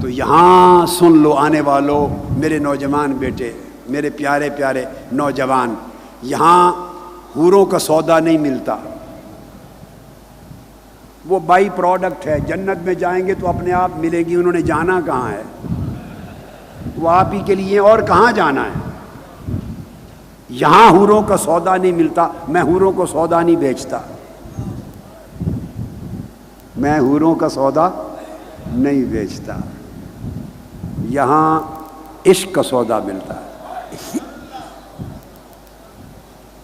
تو یہاں سن لو آنے والوں، میرے نوجوان بیٹے، میرے پیارے پیارے نوجوان، یہاں حوروں کا سودا نہیں ملتا، وہ بائی پروڈکٹ ہے۔ جنت میں جائیں گے تو اپنے آپ ملے گی، انہوں نے جانا کہاں ہے؟ وہ آپ ہی کے لیے، اور کہاں جانا ہے؟ یہاں حوروں کا سودا نہیں ملتا۔ میں حوروں کو سودا نہیں بیچتا، میں حوروں کا سودا نہیں بیچتا، یہاں عشق کا سودا ملتا ہے۔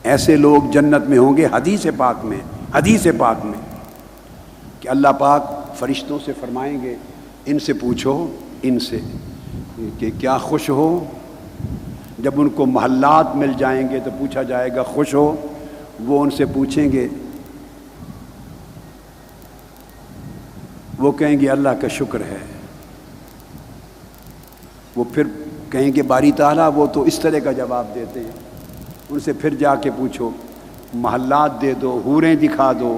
ایسے لوگ جنت میں ہوں گے۔ حدیث پاک میں، حدیث پاک میں کہ اللہ پاک فرشتوں سے فرمائیں گے، ان سے پوچھو، ان سے کہ کیا خوش ہو؟ جب ان کو محلات مل جائیں گے تو پوچھا جائے گا خوش ہو؟ وہ ان سے پوچھیں گے، وہ کہیں گے اللہ کا شکر ہے۔ وہ پھر کہیں گے باری تعالیٰ، وہ تو اس طرح کا جواب دیتے ہیں۔ ان سے پھر جا کے پوچھو، محلات دے دو، حوریں دکھا دو،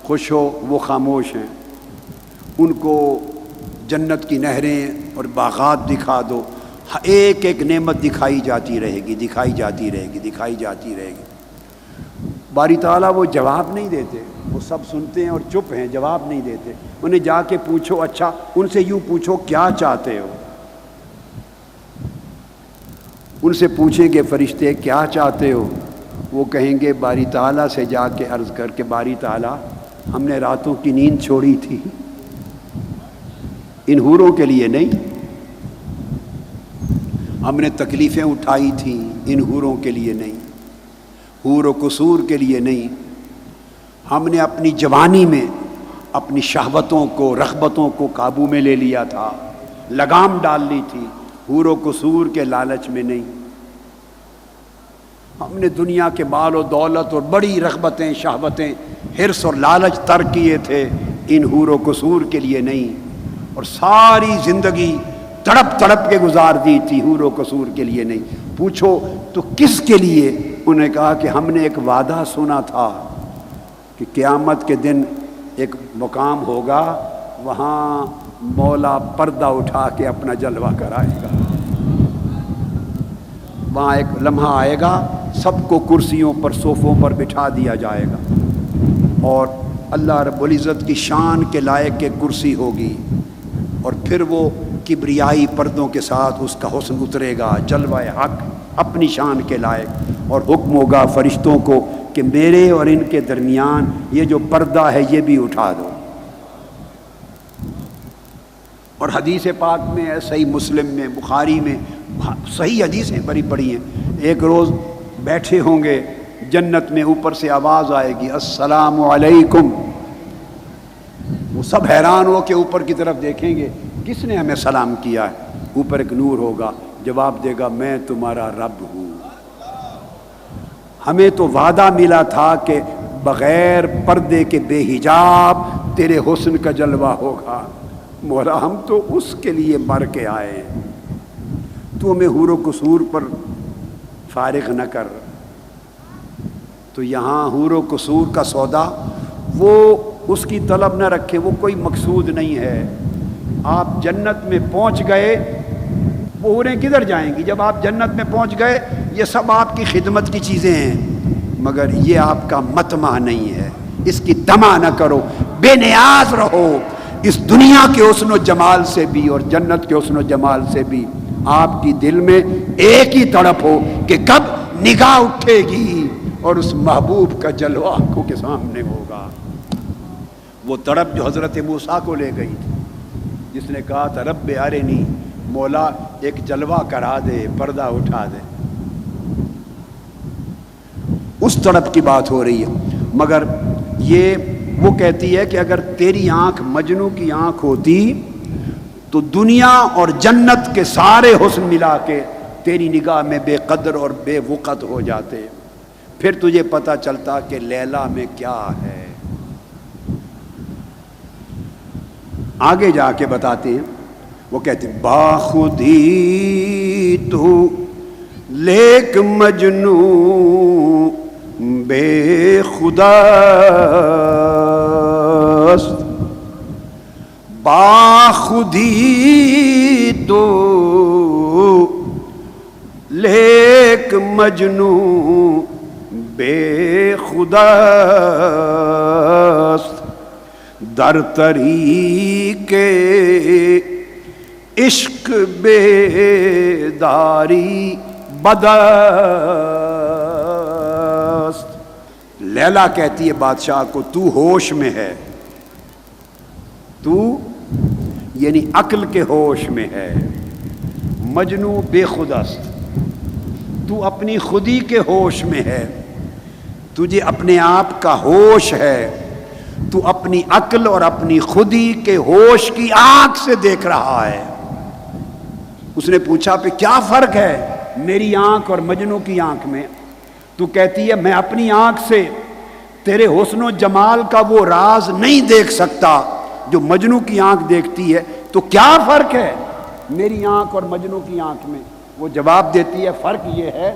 خوش ہو؟ وہ خاموش ہیں۔ ان کو جنت کی نہریں اور باغات دکھا دو، ایک ایک نعمت دکھائی جاتی رہے گی، دکھائی جاتی رہے گی، دکھائی جاتی رہے گی۔ باری تعالیٰ وہ جواب نہیں دیتے، وہ سب سنتے ہیں اور چپ ہیں، جواب نہیں دیتے۔ انہیں جا کے پوچھو، اچھا ان سے یوں پوچھو کیا چاہتے ہو؟ ان سے پوچھیں گے فرشتے کیا چاہتے ہو؟ وہ کہیں گے باری تعالیٰ سے جا کے عرض کر کے، باری تعالیٰ ہم نے راتوں کی نیند چھوڑی تھی، ان حوروں کے لیے نہیں، ہم نے تکلیفیں اٹھائی تھیں ان حوروں کے لیے نہیں، حور و قصور کے لیے نہیں، ہم نے اپنی جوانی میں اپنی شہوتوں کو، رغبتوں کو قابو میں لے لیا تھا، لگام ڈال لی تھی، حور و قصور کے لالچ میں نہیں۔ ہم نے دنیا کے مال و دولت اور بڑی رغبتیں، شہوتیں، حرص اور لالچ ترک کیے تھے، ان حور و قصور کے لیے نہیں، اور ساری زندگی تڑپ تڑپ کے گزار دی تھی، حور و قصور کے لیے نہیں۔ پوچھو تو کس کے لیے؟ انہوں نے کہا کہ ہم نے ایک وعدہ سنا تھا کہ قیامت کے دن ایک مقام ہوگا، وہاں مولا پردہ اٹھا کے اپنا جلوہ کرائے گا، وہاں ایک لمحہ آئے گا، سب کو کرسیوں پر، صوفوں پر بٹھا دیا جائے گا، اور اللہ رب العزت کی شان کے لائق ایک کرسی ہوگی، اور پھر وہ کبریائی پردوں کے ساتھ اس کا حسن اترے گا، جلوہ حق اپنی شان کے لائق، اور حکم ہوگا فرشتوں کو کہ میرے اور ان کے درمیان یہ جو پردہ ہے یہ بھی اٹھا دو۔ اور حدیث پاک میں ہے، صحیح مسلم میں، بخاری میں صحیح حدیثیں بڑی پڑی ہیں. ایک روز بیٹھے ہوں گے جنت میں، اوپر سے آواز آئے گی السلام علیکم. وہ سب حیران ہو کے اوپر کی طرف دیکھیں گے کس نے ہمیں سلام کیا ہے. اوپر ایک نور ہوگا، جواب دے گا میں تمہارا رب ہوں. ہمیں تو وعدہ ملا تھا کہ بغیر پردے کے بے حجاب تیرے حسن کا جلوہ ہوگا. مولا ہم تو اس کے لیے مر کے آئے ہیں، تو ہمیں حور و قصور پر فارغ نہ کر. تو یہاں حور و قصور کا سودا وہ اس کی طلب نہ رکھے، وہ کوئی مقصود نہیں ہے. آپ جنت میں پہنچ گئے، وہ حوریں کدھر جائیں گی؟ جب آپ جنت میں پہنچ گئے یہ سب آپ کی خدمت کی چیزیں ہیں، مگر یہ آپ کا مطمع نہیں ہے. اس کی طمع نہ کرو، بے نیاز رہو. اس دنیا کے حسن و جمال سے بھی اور جنت کے حسن و جمال سے بھی آپ کی دل میں ایک ہی تڑپ ہو کہ کب نگاہ اٹھے گی اور اس محبوب کا جلوہ آنکھوں کے سامنے ہوگا. وہ تڑپ جو حضرت موسیٰ کو لے گئی تھی، جس نے کہا تھا رب ارنی، مولا ایک جلوہ کرا دے، پردہ اٹھا دے. اس تڑپ کی بات ہو رہی ہے. مگر یہ وہ کہتی ہے کہ اگر تیری آنکھ مجنوں کی آنکھ ہوتی تو دنیا اور جنت کے سارے حسن ملا کے تیری نگاہ میں بے قدر اور بے وقت ہو جاتے. پھر تجھے پتہ چلتا کہ لیلا میں کیا ہے. آگے جا کے بتاتے ہیں، وہ کہتے ہیں باخودی تو لیک مجنوں بے خدا باخودی تو لیک مجنوں بے خدا در طریق عشق بیداری بدست. لیلا کہتی ہے بادشاہ کو تو ہوش میں ہے، تو یعنی عقل کے ہوش میں ہے. مجنوں بے خودست، تو اپنی خودی کے ہوش میں ہے، تجھے اپنے آپ کا ہوش ہے. تو اپنی عقل اور اپنی خودی کے ہوش کی آنکھ سے دیکھ رہا ہے. اس نے پوچھا پہ کیا فرق ہے میری آنکھ اور مجنوں کی آنکھ میں؟ تو کہتی ہے میں اپنی آنکھ سے تیرے حسن و جمال کا وہ راز نہیں دیکھ سکتا جو مجنوں کی آنکھ دیکھتی ہے. تو کیا فرق ہے میری آنکھ اور مجنوں کی آنکھ میں؟ وہ جواب دیتی ہے فرق یہ ہے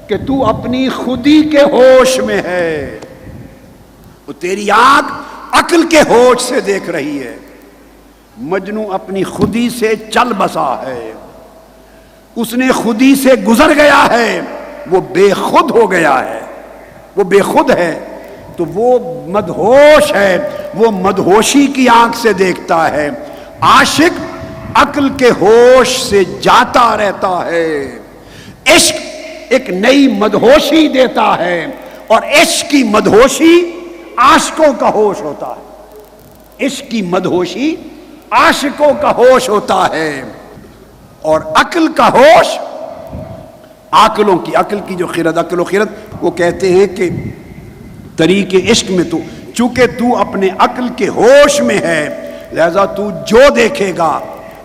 کہ تو اپنی خودی کے ہوش میں ہے، وہ تیری آنکھ عقل کے ہوش سے دیکھ رہی ہے. مجنوں اپنی خودی سے چل بسا ہے، اس نے خودی سے گزر گیا ہے، وہ بے خود ہو گیا ہے. وہ بے خود ہے تو وہ مدہوش ہے، وہ مدہوشی کی آنکھ سے دیکھتا ہے. عاشق عقل کے ہوش سے جاتا رہتا ہے. عشق ایک نئی مدہوشی دیتا ہے اور عشق کی مدہوشی عاشقوں کا ہوش ہوتا ہے. عشق کی مدہوشی عاشقوں کا ہوش ہوتا ہے اور عقل کا ہوش عقل کی جو خرد، عقل و خرد، وہ کہتے ہیں کہ طریق عشق میں تو چونکہ تو اپنے عقل کے ہوش میں ہے، لہذا تو جو دیکھے گا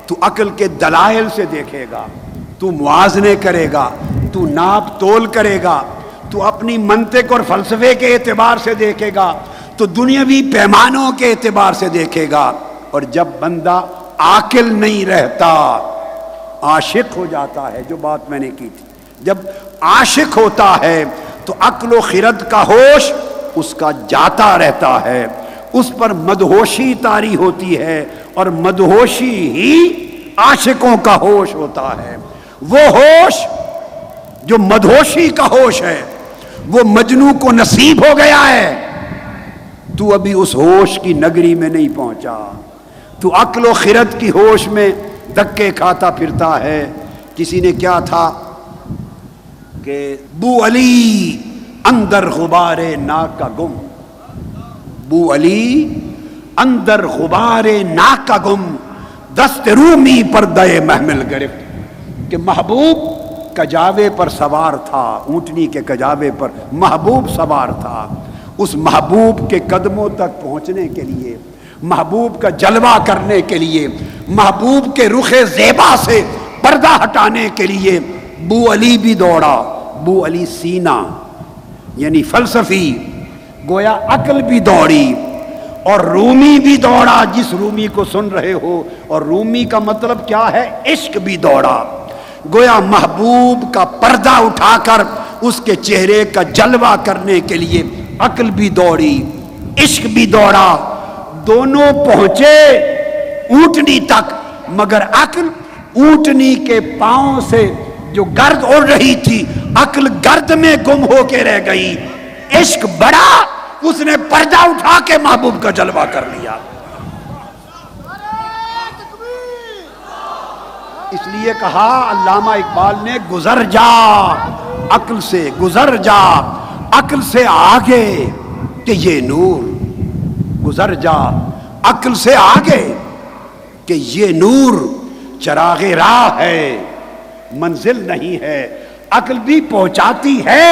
تو عقل کے دلائل سے دیکھے گا، تو موازنے کرے گا، تو ناپ تول کرے گا، تو اپنی منطق اور فلسفے کے اعتبار سے دیکھے گا، تو دنیاوی پیمانوں کے اعتبار سے دیکھے گا. اور جب بندہ عاقل نہیں رہتا عاشق ہو جاتا ہے، جو بات میں نے کی تھی، جب عاشق ہوتا ہے تو عقل و خرد کا ہوش اس کا جاتا رہتا ہے، اس پر مدہوشی طاری ہوتی ہے اور مدہوشی ہی عاشقوں کا ہوش ہوتا ہے. وہ ہوش جو مدہوشی کا ہوش ہے وہ مجنوں کو نصیب ہو گیا ہے. تو ابھی اس ہوش کی نگری میں نہیں پہنچا، تو عقل و خرد کی ہوش میں دھکے کھاتا پھرتا ہے. کسی نے کیا تھا کہ بو علی اندر غبار ناک کا گم، بو علی اندر غبار ناک کا گم، دست رومی پردے محمل گرفت، کہ محبوب کجاوے پر سوار تھا، اونٹنی کے کجاوے پر محبوب سوار تھا. اس محبوب کے قدموں تک پہنچنے کے لیے، محبوب کا جلوہ کرنے کے لیے، محبوب کے رخ زیبا سے پردہ ہٹانے کے لیے بو علی بھی دوڑا. بو علی سینا یعنی فلسفی، گویا عقل بھی دوڑی، اور رومی بھی دوڑا جس رومی کو سن رہے ہو. اور رومی کا مطلب کیا ہے؟ عشق بھی دوڑا. گویا محبوب کا پردہ اٹھا کر اس کے چہرے کا جلوہ کرنے کے لیے عقل بھی دوڑی، عشق بھی دوڑا. دونوں پہنچے اونٹنی تک، مگر عقل اونٹنی کے پاؤں سے جو گرد اڑ رہی تھی، عقل گرد میں گم ہو کے رہ گئی. عشق بڑا، اس نے پردہ اٹھا کے محبوب کا جلوہ کر لیا. اس لیے کہا علامہ اقبال نے، گزر جا عقل سے، گزر جا عقل سے آگے کہ یہ نور. گزر جا عقل سے آگے کہ یہ نور چراغ راہ ہے، منزل نہیں ہے. عقل بھی پہنچاتی ہے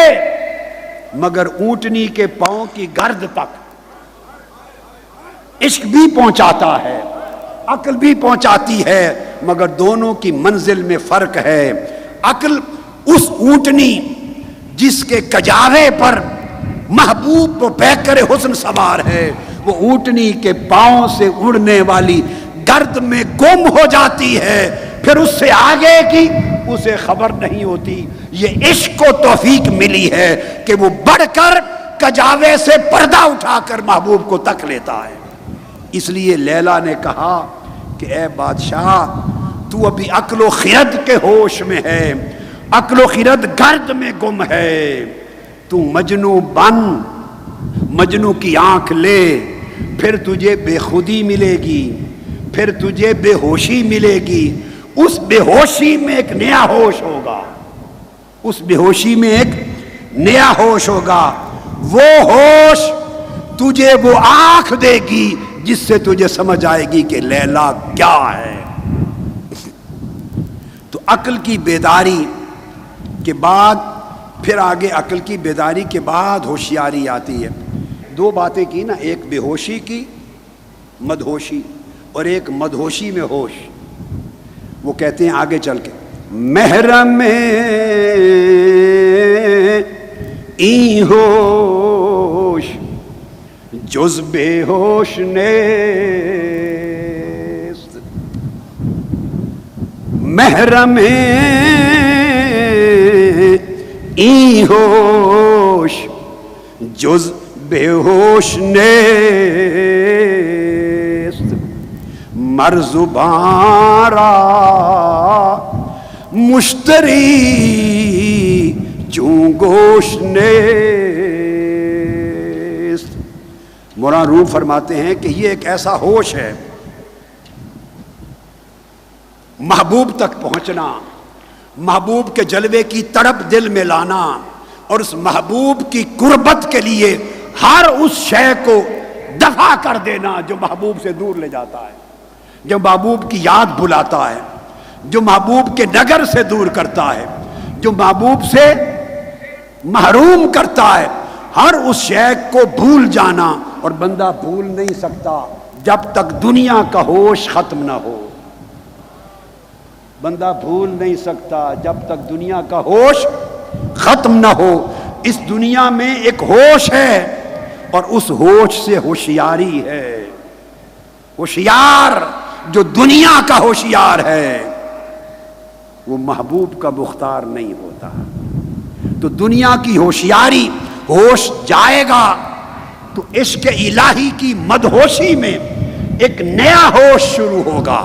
مگر اونٹنی کے پاؤں کی گرد تک. عشق بھی پہنچاتا ہے، عقل بھی پہنچاتی ہے، مگر دونوں کی منزل میں فرق ہے. عقل اس اونٹنی جس کے کجاوے پر محبوب و پیکر حسن سوار ہے، وہ اونٹنی کے پاؤں سے اڑنے والی گرد میں گم ہو جاتی ہے. پھر اس سے آگے کی اسے خبر نہیں ہوتی. یہ عشق کو توفیق ملی ہے کہ وہ بڑھ کر کجاوے سے پردہ اٹھا کر محبوب کو تک لیتا ہے. اس لیے لیلا نے کہا کہ اے بادشاہ، تو ابھی عقل و خرد کے ہوش میں ہے، عقل و خرد گرد میں گم ہے. تو مجنو بن، مجنو کی آنکھ لے، پھر تجھے بے خودی ملے گی، پھر تجھے بے ہوشی ملے گی. اس بے ہوشی میں ایک نیا ہوش ہوگا، اس بے ہوشی میں ایک نیا ہوش ہوگا. وہ ہوش تجھے وہ آنکھ دے گی جس سے تجھے سمجھ آئے گی کہ لیلا کیا ہے. تو عقل کی بیداری کے بعد پھر آگے عقل کی بیداری کے بعد ہوشیاری آتی ہے. دو باتیں کی نا، ایک بے ہوشی کی مدہوشی، اور ایک مدہوشی میں ہوش. وہ کہتے ہیں آگے چل کے، محرم ای ہوش جز بے ہوش نیست. محرم ای ہوش جز بے ہوش نیست. مر زبان را مشتری چون گوش نیست. مولانا روم فرماتے ہیں کہ یہ ایک ایسا ہوش ہے، محبوب تک پہنچنا، محبوب کے جلوے کی تڑپ دل میں لانا، اور اس محبوب کی قربت کے لیے ہر اس شے کو دفع کر دینا جو محبوب سے دور لے جاتا ہے، جو محبوب کی یاد بلاتا ہے، جو محبوب کے نگر سے دور کرتا ہے، جو محبوب سے محروم کرتا ہے. ہر اس شے کو بھول جانا، اور بندہ بھول نہیں سکتا جب تک دنیا کا ہوش ختم نہ ہو. بندہ بھول نہیں سکتا جب تک دنیا کا ہوش ختم نہ ہو. اس دنیا میں ایک ہوش ہے، اور اس ہوش سے ہوشیاری ہے. ہوشیار جو دنیا کا ہوشیار ہے وہ محبوب کا مختار نہیں ہوتا. تو دنیا کی ہوشیاری، ہوش جائے گا تو عشق الہی کی مدہوشی میں ایک نیا ہوش شروع ہوگا،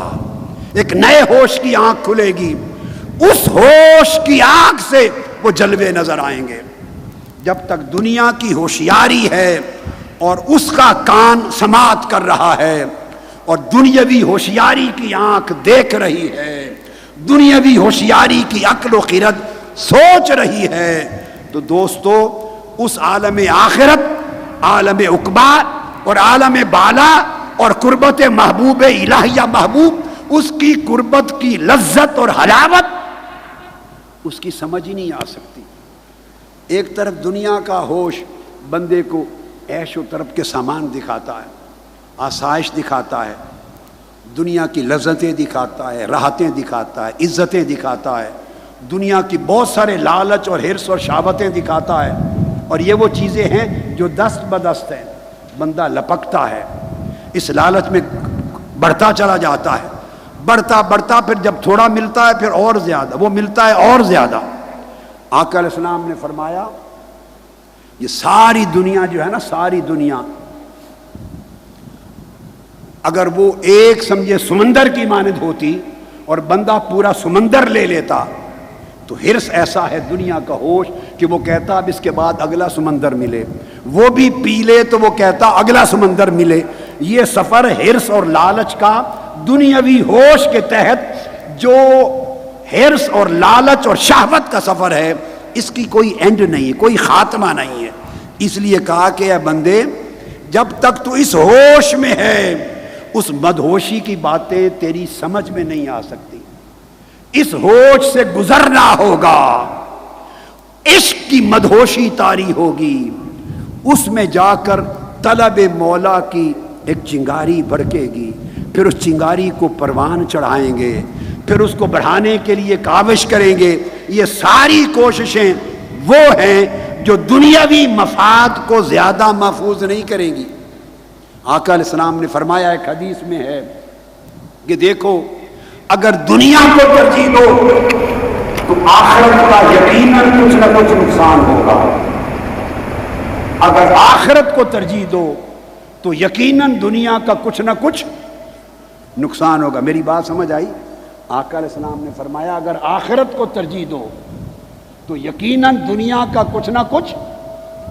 ایک نئے ہوش کی آنکھ کھلے گی. اس ہوش کی آنکھ سے وہ جلوے نظر آئیں گے. جب تک دنیا کی ہوشیاری ہے اور اس کا کان سماعت کر رہا ہے، اور دنیاوی ہوشیاری کی آنکھ دیکھ رہی ہے، دنیاوی ہوشیاری کی عقل و خرد سوچ رہی ہے، تو دوستو اس عالم آخرت، عالم عقبہ اور عالم بالا اور قربت محبوب الہیہ محبوب، اس کی قربت کی لذت اور حلاوت اس کی سمجھ ہی نہیں آ سکتی۔ ایک طرف دنیا کا ہوش بندے کو عیش و طرب کے سامان دکھاتا ہے، آسائش دکھاتا ہے، دنیا کی لذتیں دکھاتا ہے، راحتیں دکھاتا ہے، عزتیں دکھاتا ہے، دنیا کی بہت سارے لالچ اور حرص اور شہوتیں دکھاتا ہے، اور یہ وہ چیزیں ہیں جو دست بدست ہیں۔ بندہ لپکتا ہے، اس لالچ میں بڑھتا چلا جاتا ہے، بڑھتا بڑھتا پھر جب تھوڑا ملتا ہے پھر اور زیادہ، وہ ملتا ہے اور زیادہ۔ آقا علیہ السلام نے فرمایا یہ ساری دنیا جو ہے نا، ساری دنیا اگر وہ ایک سمجھے سمندر کی مانند ہوتی اور بندہ پورا سمندر لے لیتا تو حرص ایسا ہے دنیا کا ہوش کہ وہ کہتا اب اس کے بعد اگلا سمندر ملے، وہ بھی پی لے تو وہ کہتا اگلا سمندر ملے۔ یہ سفر حرص اور لالچ کا دنیاوی ہوش کے تحت جو حرص اور لالچ اور شہوت کا سفر ہے، اس کی کوئی اینڈ نہیں ہے، کوئی خاتمہ نہیں ہے۔ اس لیے کہا کہ اے بندے، جب تک تو اس ہوش میں ہے اس مدہوشی کی باتیں تیری سمجھ میں نہیں آ سکتی، اس ہوش سے گزرنا ہوگا، عشق کی مدہوشی طاری ہوگی، اس میں جا کر طلب مولا کی ایک چنگاری بھڑکے گی، پھر اس چنگاری کو پروان چڑھائیں گے، پھر اس کو بڑھانے کے لیے کاوش کریں گے۔ یہ ساری کوششیں وہ ہیں جو دنیاوی مفاد کو زیادہ محفوظ نہیں کریں گی۔ آقا علیہ السلام نے فرمایا، ایک حدیث میں ہے کہ دیکھو اگر دنیا کو ترجیح دو تو آخرت کا یقیناً کچھ نہ کچھ نقصان ہوگا، اگر آخرت کو ترجیح دو تو یقیناً دنیا کا کچھ نہ کچھ نقصان ہوگا۔ میری بات سمجھ آئی؟ آقا علیہ السلام نے فرمایا اگر آخرت کو ترجیح دو تو یقیناً دنیا کا کچھ نہ کچھ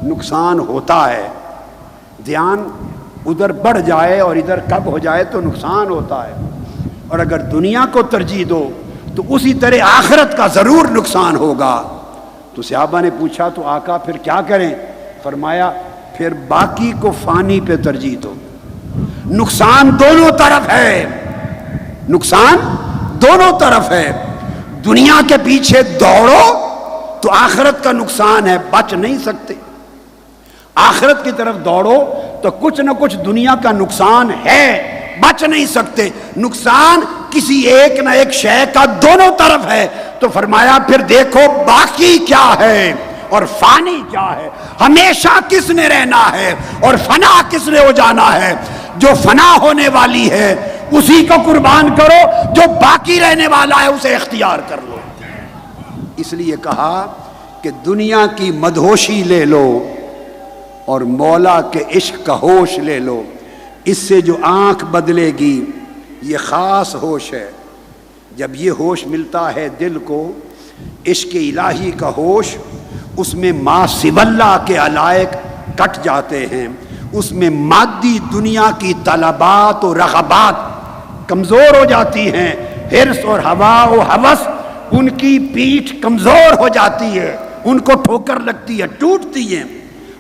نقصان ہوتا ہے۔ دھیان ادھر بڑھ جائے اور ادھر کب ہو جائے تو نقصان ہوتا ہے، اور اگر دنیا کو ترجیح دو تو اسی طرح آخرت کا ضرور نقصان ہوگا۔ تو صحابہ نے پوچھا تو آقا پھر کیا کریں؟ فرمایا پھر باقی کو فانی پہ ترجیح دو۔ نقصان دونوں طرف ہے، نقصان دونوں طرف ہے۔ دنیا کے پیچھے دوڑو تو آخرت کا نقصان ہے، بچ نہیں سکتے۔ آخرت کی طرف دوڑو تو کچھ نہ کچھ دنیا کا نقصان ہے، بچ نہیں سکتے۔ نقصان کسی ایک نہ ایک شے کا دونوں طرف ہے۔ تو فرمایا پھر دیکھو باقی کیا ہے اور فانی کیا ہے، ہمیشہ کس نے رہنا ہے اور فنا کس نے ہو جانا ہے۔ جو فنا ہونے والی ہے اسی کو قربان کرو، جو باقی رہنے والا ہے اسے اختیار کر لو۔ اس لیے کہا کہ دنیا کی مدہوشی لے لو اور مولا کے عشق کا ہوش لے لو، اس سے جو آنکھ بدلے گی یہ خاص ہوش ہے۔ جب یہ ہوش ملتا ہے دل کو، عشق الہی کا ہوش، اس میں ما سوی اللہ کے علائق کٹ جاتے ہیں، اس میں مادی دنیا کی طلبات و رغبات کمزور ہو جاتی ہیں، حرص اور ہوا و ہوس ان کی پیٹھ کمزور ہو جاتی ہے، ان کو ٹھوکر لگتی ہے، ٹوٹتی ہیں۔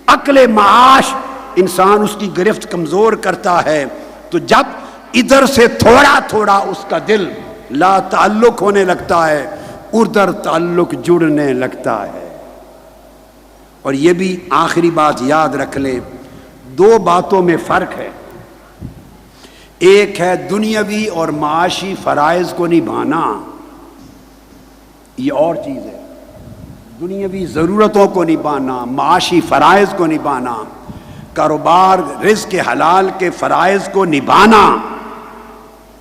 عقل معاش انسان اس کی گرفت کمزور کرتا ہے، تو جب ادھر سے تھوڑا تھوڑا اس کا دل لا تعلق ہونے لگتا ہے، ادھر تعلق جڑنے لگتا ہے۔ اور یہ بھی آخری بات یاد رکھ لیں، دو باتوں میں فرق ہے۔ ایک ہے دنیاوی اور معاشی فرائض کو نبھانا، یہ اور چیز ہے۔ دنیاوی ضرورتوں کو نبھانا، معاشی فرائض کو نبھانا، کاروبار رزق حلال کے فرائض کو نبھانا،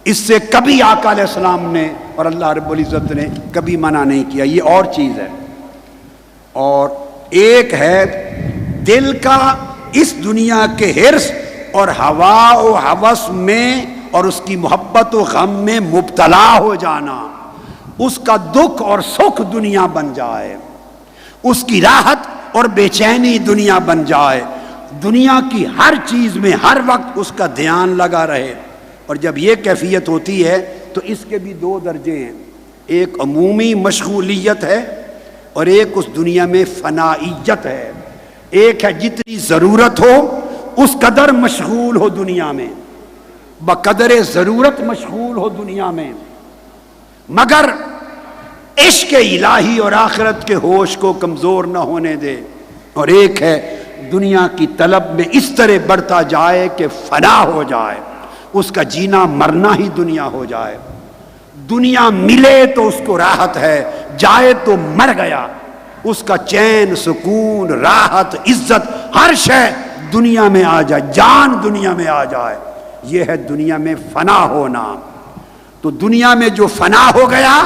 اس سے کبھی آقا علیہ السلام نے اور اللہ رب العزت نے کبھی منع نہیں کیا، یہ اور چیز ہے۔ اور ایک ہے دل کا اس دنیا کے حرص اور ہوا و ہوس میں اور اس کی محبت و غم میں مبتلا ہو جانا، اس کا دکھ اور سکھ دنیا بن جائے، اس کی راحت اور بے چینی دنیا بن جائے، دنیا کی ہر چیز میں ہر وقت اس کا دھیان لگا رہے۔ اور جب یہ کیفیت ہوتی ہے تو اس کے بھی دو درجے ہیں، ایک عمومی مشغولیت ہے اور ایک اس دنیا میں فنائیت ہے۔ ایک ہے جتنی ضرورت ہو اس قدر مشغول ہو دنیا میں، بقدر ضرورت مشغول ہو دنیا میں، مگر عشق الہی اور آخرت کے ہوش کو کمزور نہ ہونے دے۔ اور ایک ہے دنیا کی طلب میں اس طرح بڑھتا جائے کہ فنا ہو جائے، اس کا جینا مرنا ہی دنیا ہو جائے۔ دنیا ملے تو اس کو راحت ہے، جائے تو مر گیا۔ اس کا چین، سکون، راحت، عزت، ہر شے دنیا میں آ جائے، جان دنیا میں آ جائے، یہ ہے دنیا میں فنا ہونا۔ تو دنیا میں جو فنا ہو گیا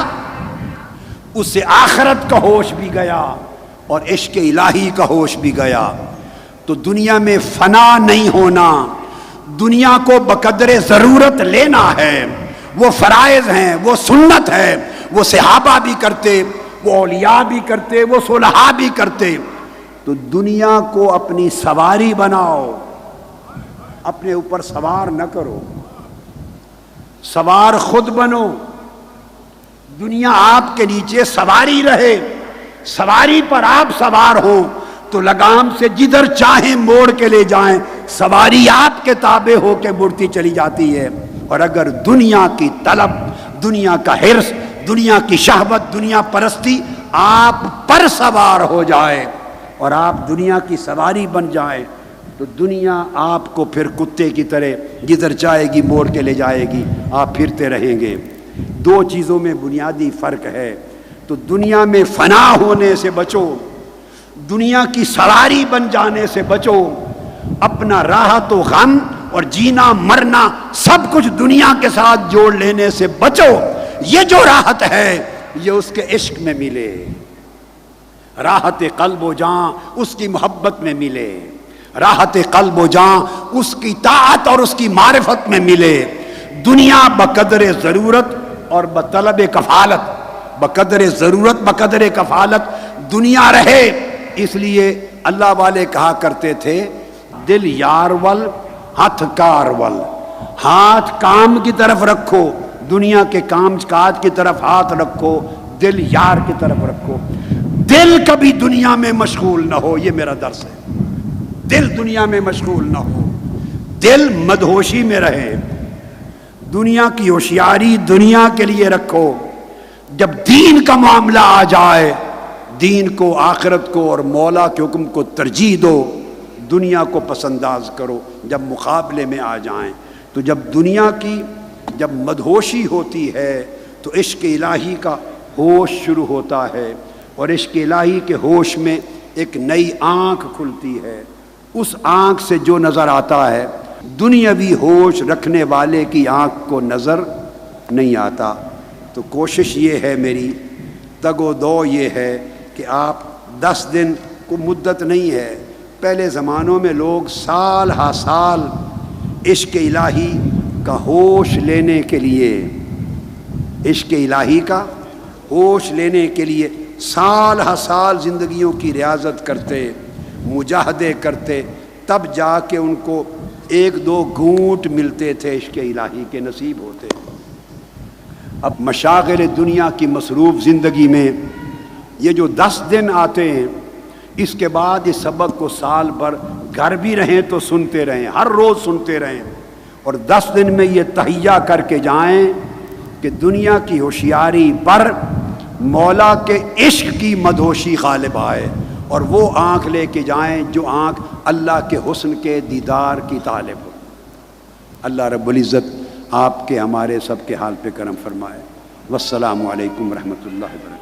اس سے آخرت کا ہوش بھی گیا اور عشق الہی کا ہوش بھی گیا۔ تو دنیا میں فنا نہیں ہونا، دنیا کو بقدر ضرورت لینا ہے۔ وہ فرائض ہیں، وہ سنت ہے، وہ صحابہ بھی کرتے، وہ اولیاء بھی کرتے، وہ صلحاء بھی کرتے۔ تو دنیا کو اپنی سواری بناؤ، اپنے اوپر سوار نہ کرو، سوار خود بنو۔ دنیا آپ کے نیچے سواری رہے، سواری پر آپ سوار ہو تو لگام سے جدھر چاہیں موڑ کے لے جائیں، سواری آپ کے تابع ہو کے مڑتی چلی جاتی ہے۔ اور اگر دنیا کی طلب، دنیا کا حرص، دنیا کی شہوت، دنیا پرستی آپ پر سوار ہو جائے اور آپ دنیا کی سواری بن جائیں تو دنیا آپ کو پھر کتے کی طرح جدھر چاہے گی موڑ کے لے جائے گی، آپ پھرتے رہیں گے۔ دو چیزوں میں بنیادی فرق ہے۔ تو دنیا میں فنا ہونے سے بچو، دنیا کی سواری بن جانے سے بچو، اپنا راحت و غم اور جینا مرنا سب کچھ دنیا کے ساتھ جوڑ لینے سے بچو۔ یہ جو راحت ہے یہ اس کے عشق میں ملے، راحت قلب و جاں اس کی محبت میں ملے، راحت قلب و جاں اس کی طاعت اور اس کی معرفت میں ملے۔ دنیا بقدر ضرورت اور بطلب کفالت، بقدر ضرورت بقدر کفالت دنیا رہے۔ اس لیے اللہ والے کہا کرتے تھے دل یار ول ہاتھ کار ول، ہاتھ کام کی طرف رکھو، دنیا کے کام کاج کی طرف ہاتھ رکھو، دل یار کی طرف رکھو۔ دل کبھی دنیا میں مشغول نہ ہو، یہ میرا درس ہے۔ دل دنیا میں مشغول نہ ہو، دل مدہوشی میں رہے، دنیا کی ہوشیاری دنیا کے لیے رکھو۔ جب دین کا معاملہ آ جائے، دین کو، آخرت کو اور مولا کے حکم کو ترجیح دو، دنیا کو پس انداز کرو۔ جب مقابلے میں آ جائیں تو جب دنیا کی جب مدہوشی ہوتی ہے تو عشق الہی کا ہوش شروع ہوتا ہے، اور عشق الہی کے ہوش میں ایک نئی آنکھ کھلتی ہے۔ اس آنکھ سے جو نظر آتا ہے دنیاوی ہوش رکھنے والے کی آنکھ کو نظر نہیں آتا۔ تو کوشش یہ ہے میری، تگ و دو یہ ہے کہ آپ 10 دن کو مدت نہیں ہے، پہلے زمانوں میں لوگ سال ہا سال عشق الہی کا ہوش لینے کے لیے، عشق الہی کا ہوش لینے کے لیے سال ہا سال زندگیوں کی ریاضت کرتے، مجاہدے کرتے، تب جا کے ان کو 1-2 گھونٹ ملتے تھے، عشق الہی کے نصیب ہوتے۔ اب مشاغل دنیا کی مصروف زندگی میں یہ جو 10 دن آتے ہیں، اس کے بعد اس سبق کو سال بھر گھر بھی رہیں تو سنتے رہیں، ہر روز سنتے رہیں، اور 10 دن میں یہ تہیہ کر کے جائیں کہ دنیا کی ہوشیاری پر مولا کے عشق کی مدہوشی غالب آئے، اور وہ آنکھ لے کے جائیں جو آنکھ اللہ کے حسن کے دیدار کی طالب ہو۔ اللہ رب العزت آپ کے ہمارے سب کے حال پہ کرم فرمائے۔ والسلام علیکم ورحمۃ اللہ وبرکاتہ۔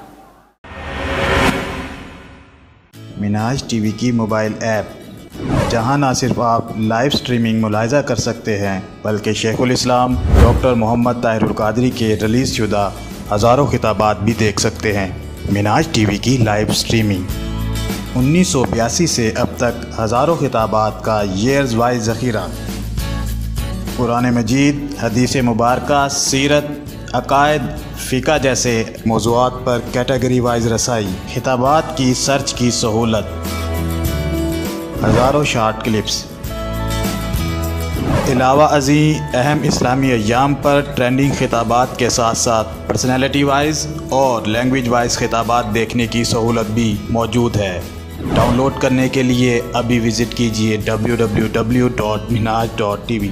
منہاج ٹی وی کی موبائل ایپ، جہاں نہ صرف آپ لائیو سٹریمنگ ملاحظہ کر سکتے ہیں بلکہ شیخ الاسلام ڈاکٹر محمد طاہر القادری کے ریلیز شدہ ہزاروں خطابات بھی دیکھ سکتے ہیں۔ منہاج ٹی وی کی لائیو سٹریمنگ 1982 سے اب تک ہزاروں خطابات کا ایئرز وائز ذخیرہ، قرآن مجید، حدیث مبارکہ، سیرت، عقائد، فقہ جیسے موضوعات پر کیٹیگری وائز رسائی، خطابات کی سرچ کی سہولت، ہزاروں شارٹ کلپس، علاوہ ازیں اہم اسلامی ایام پر ٹرینڈنگ خطابات کے ساتھ ساتھ پرسنالٹی وائز اور لینگویج وائز خطابات دیکھنے کی سہولت بھی موجود ہے۔ ڈاؤن لوڈ کرنے کے لیے ابھی وزٹ کیجیے www.minhaj.tv۔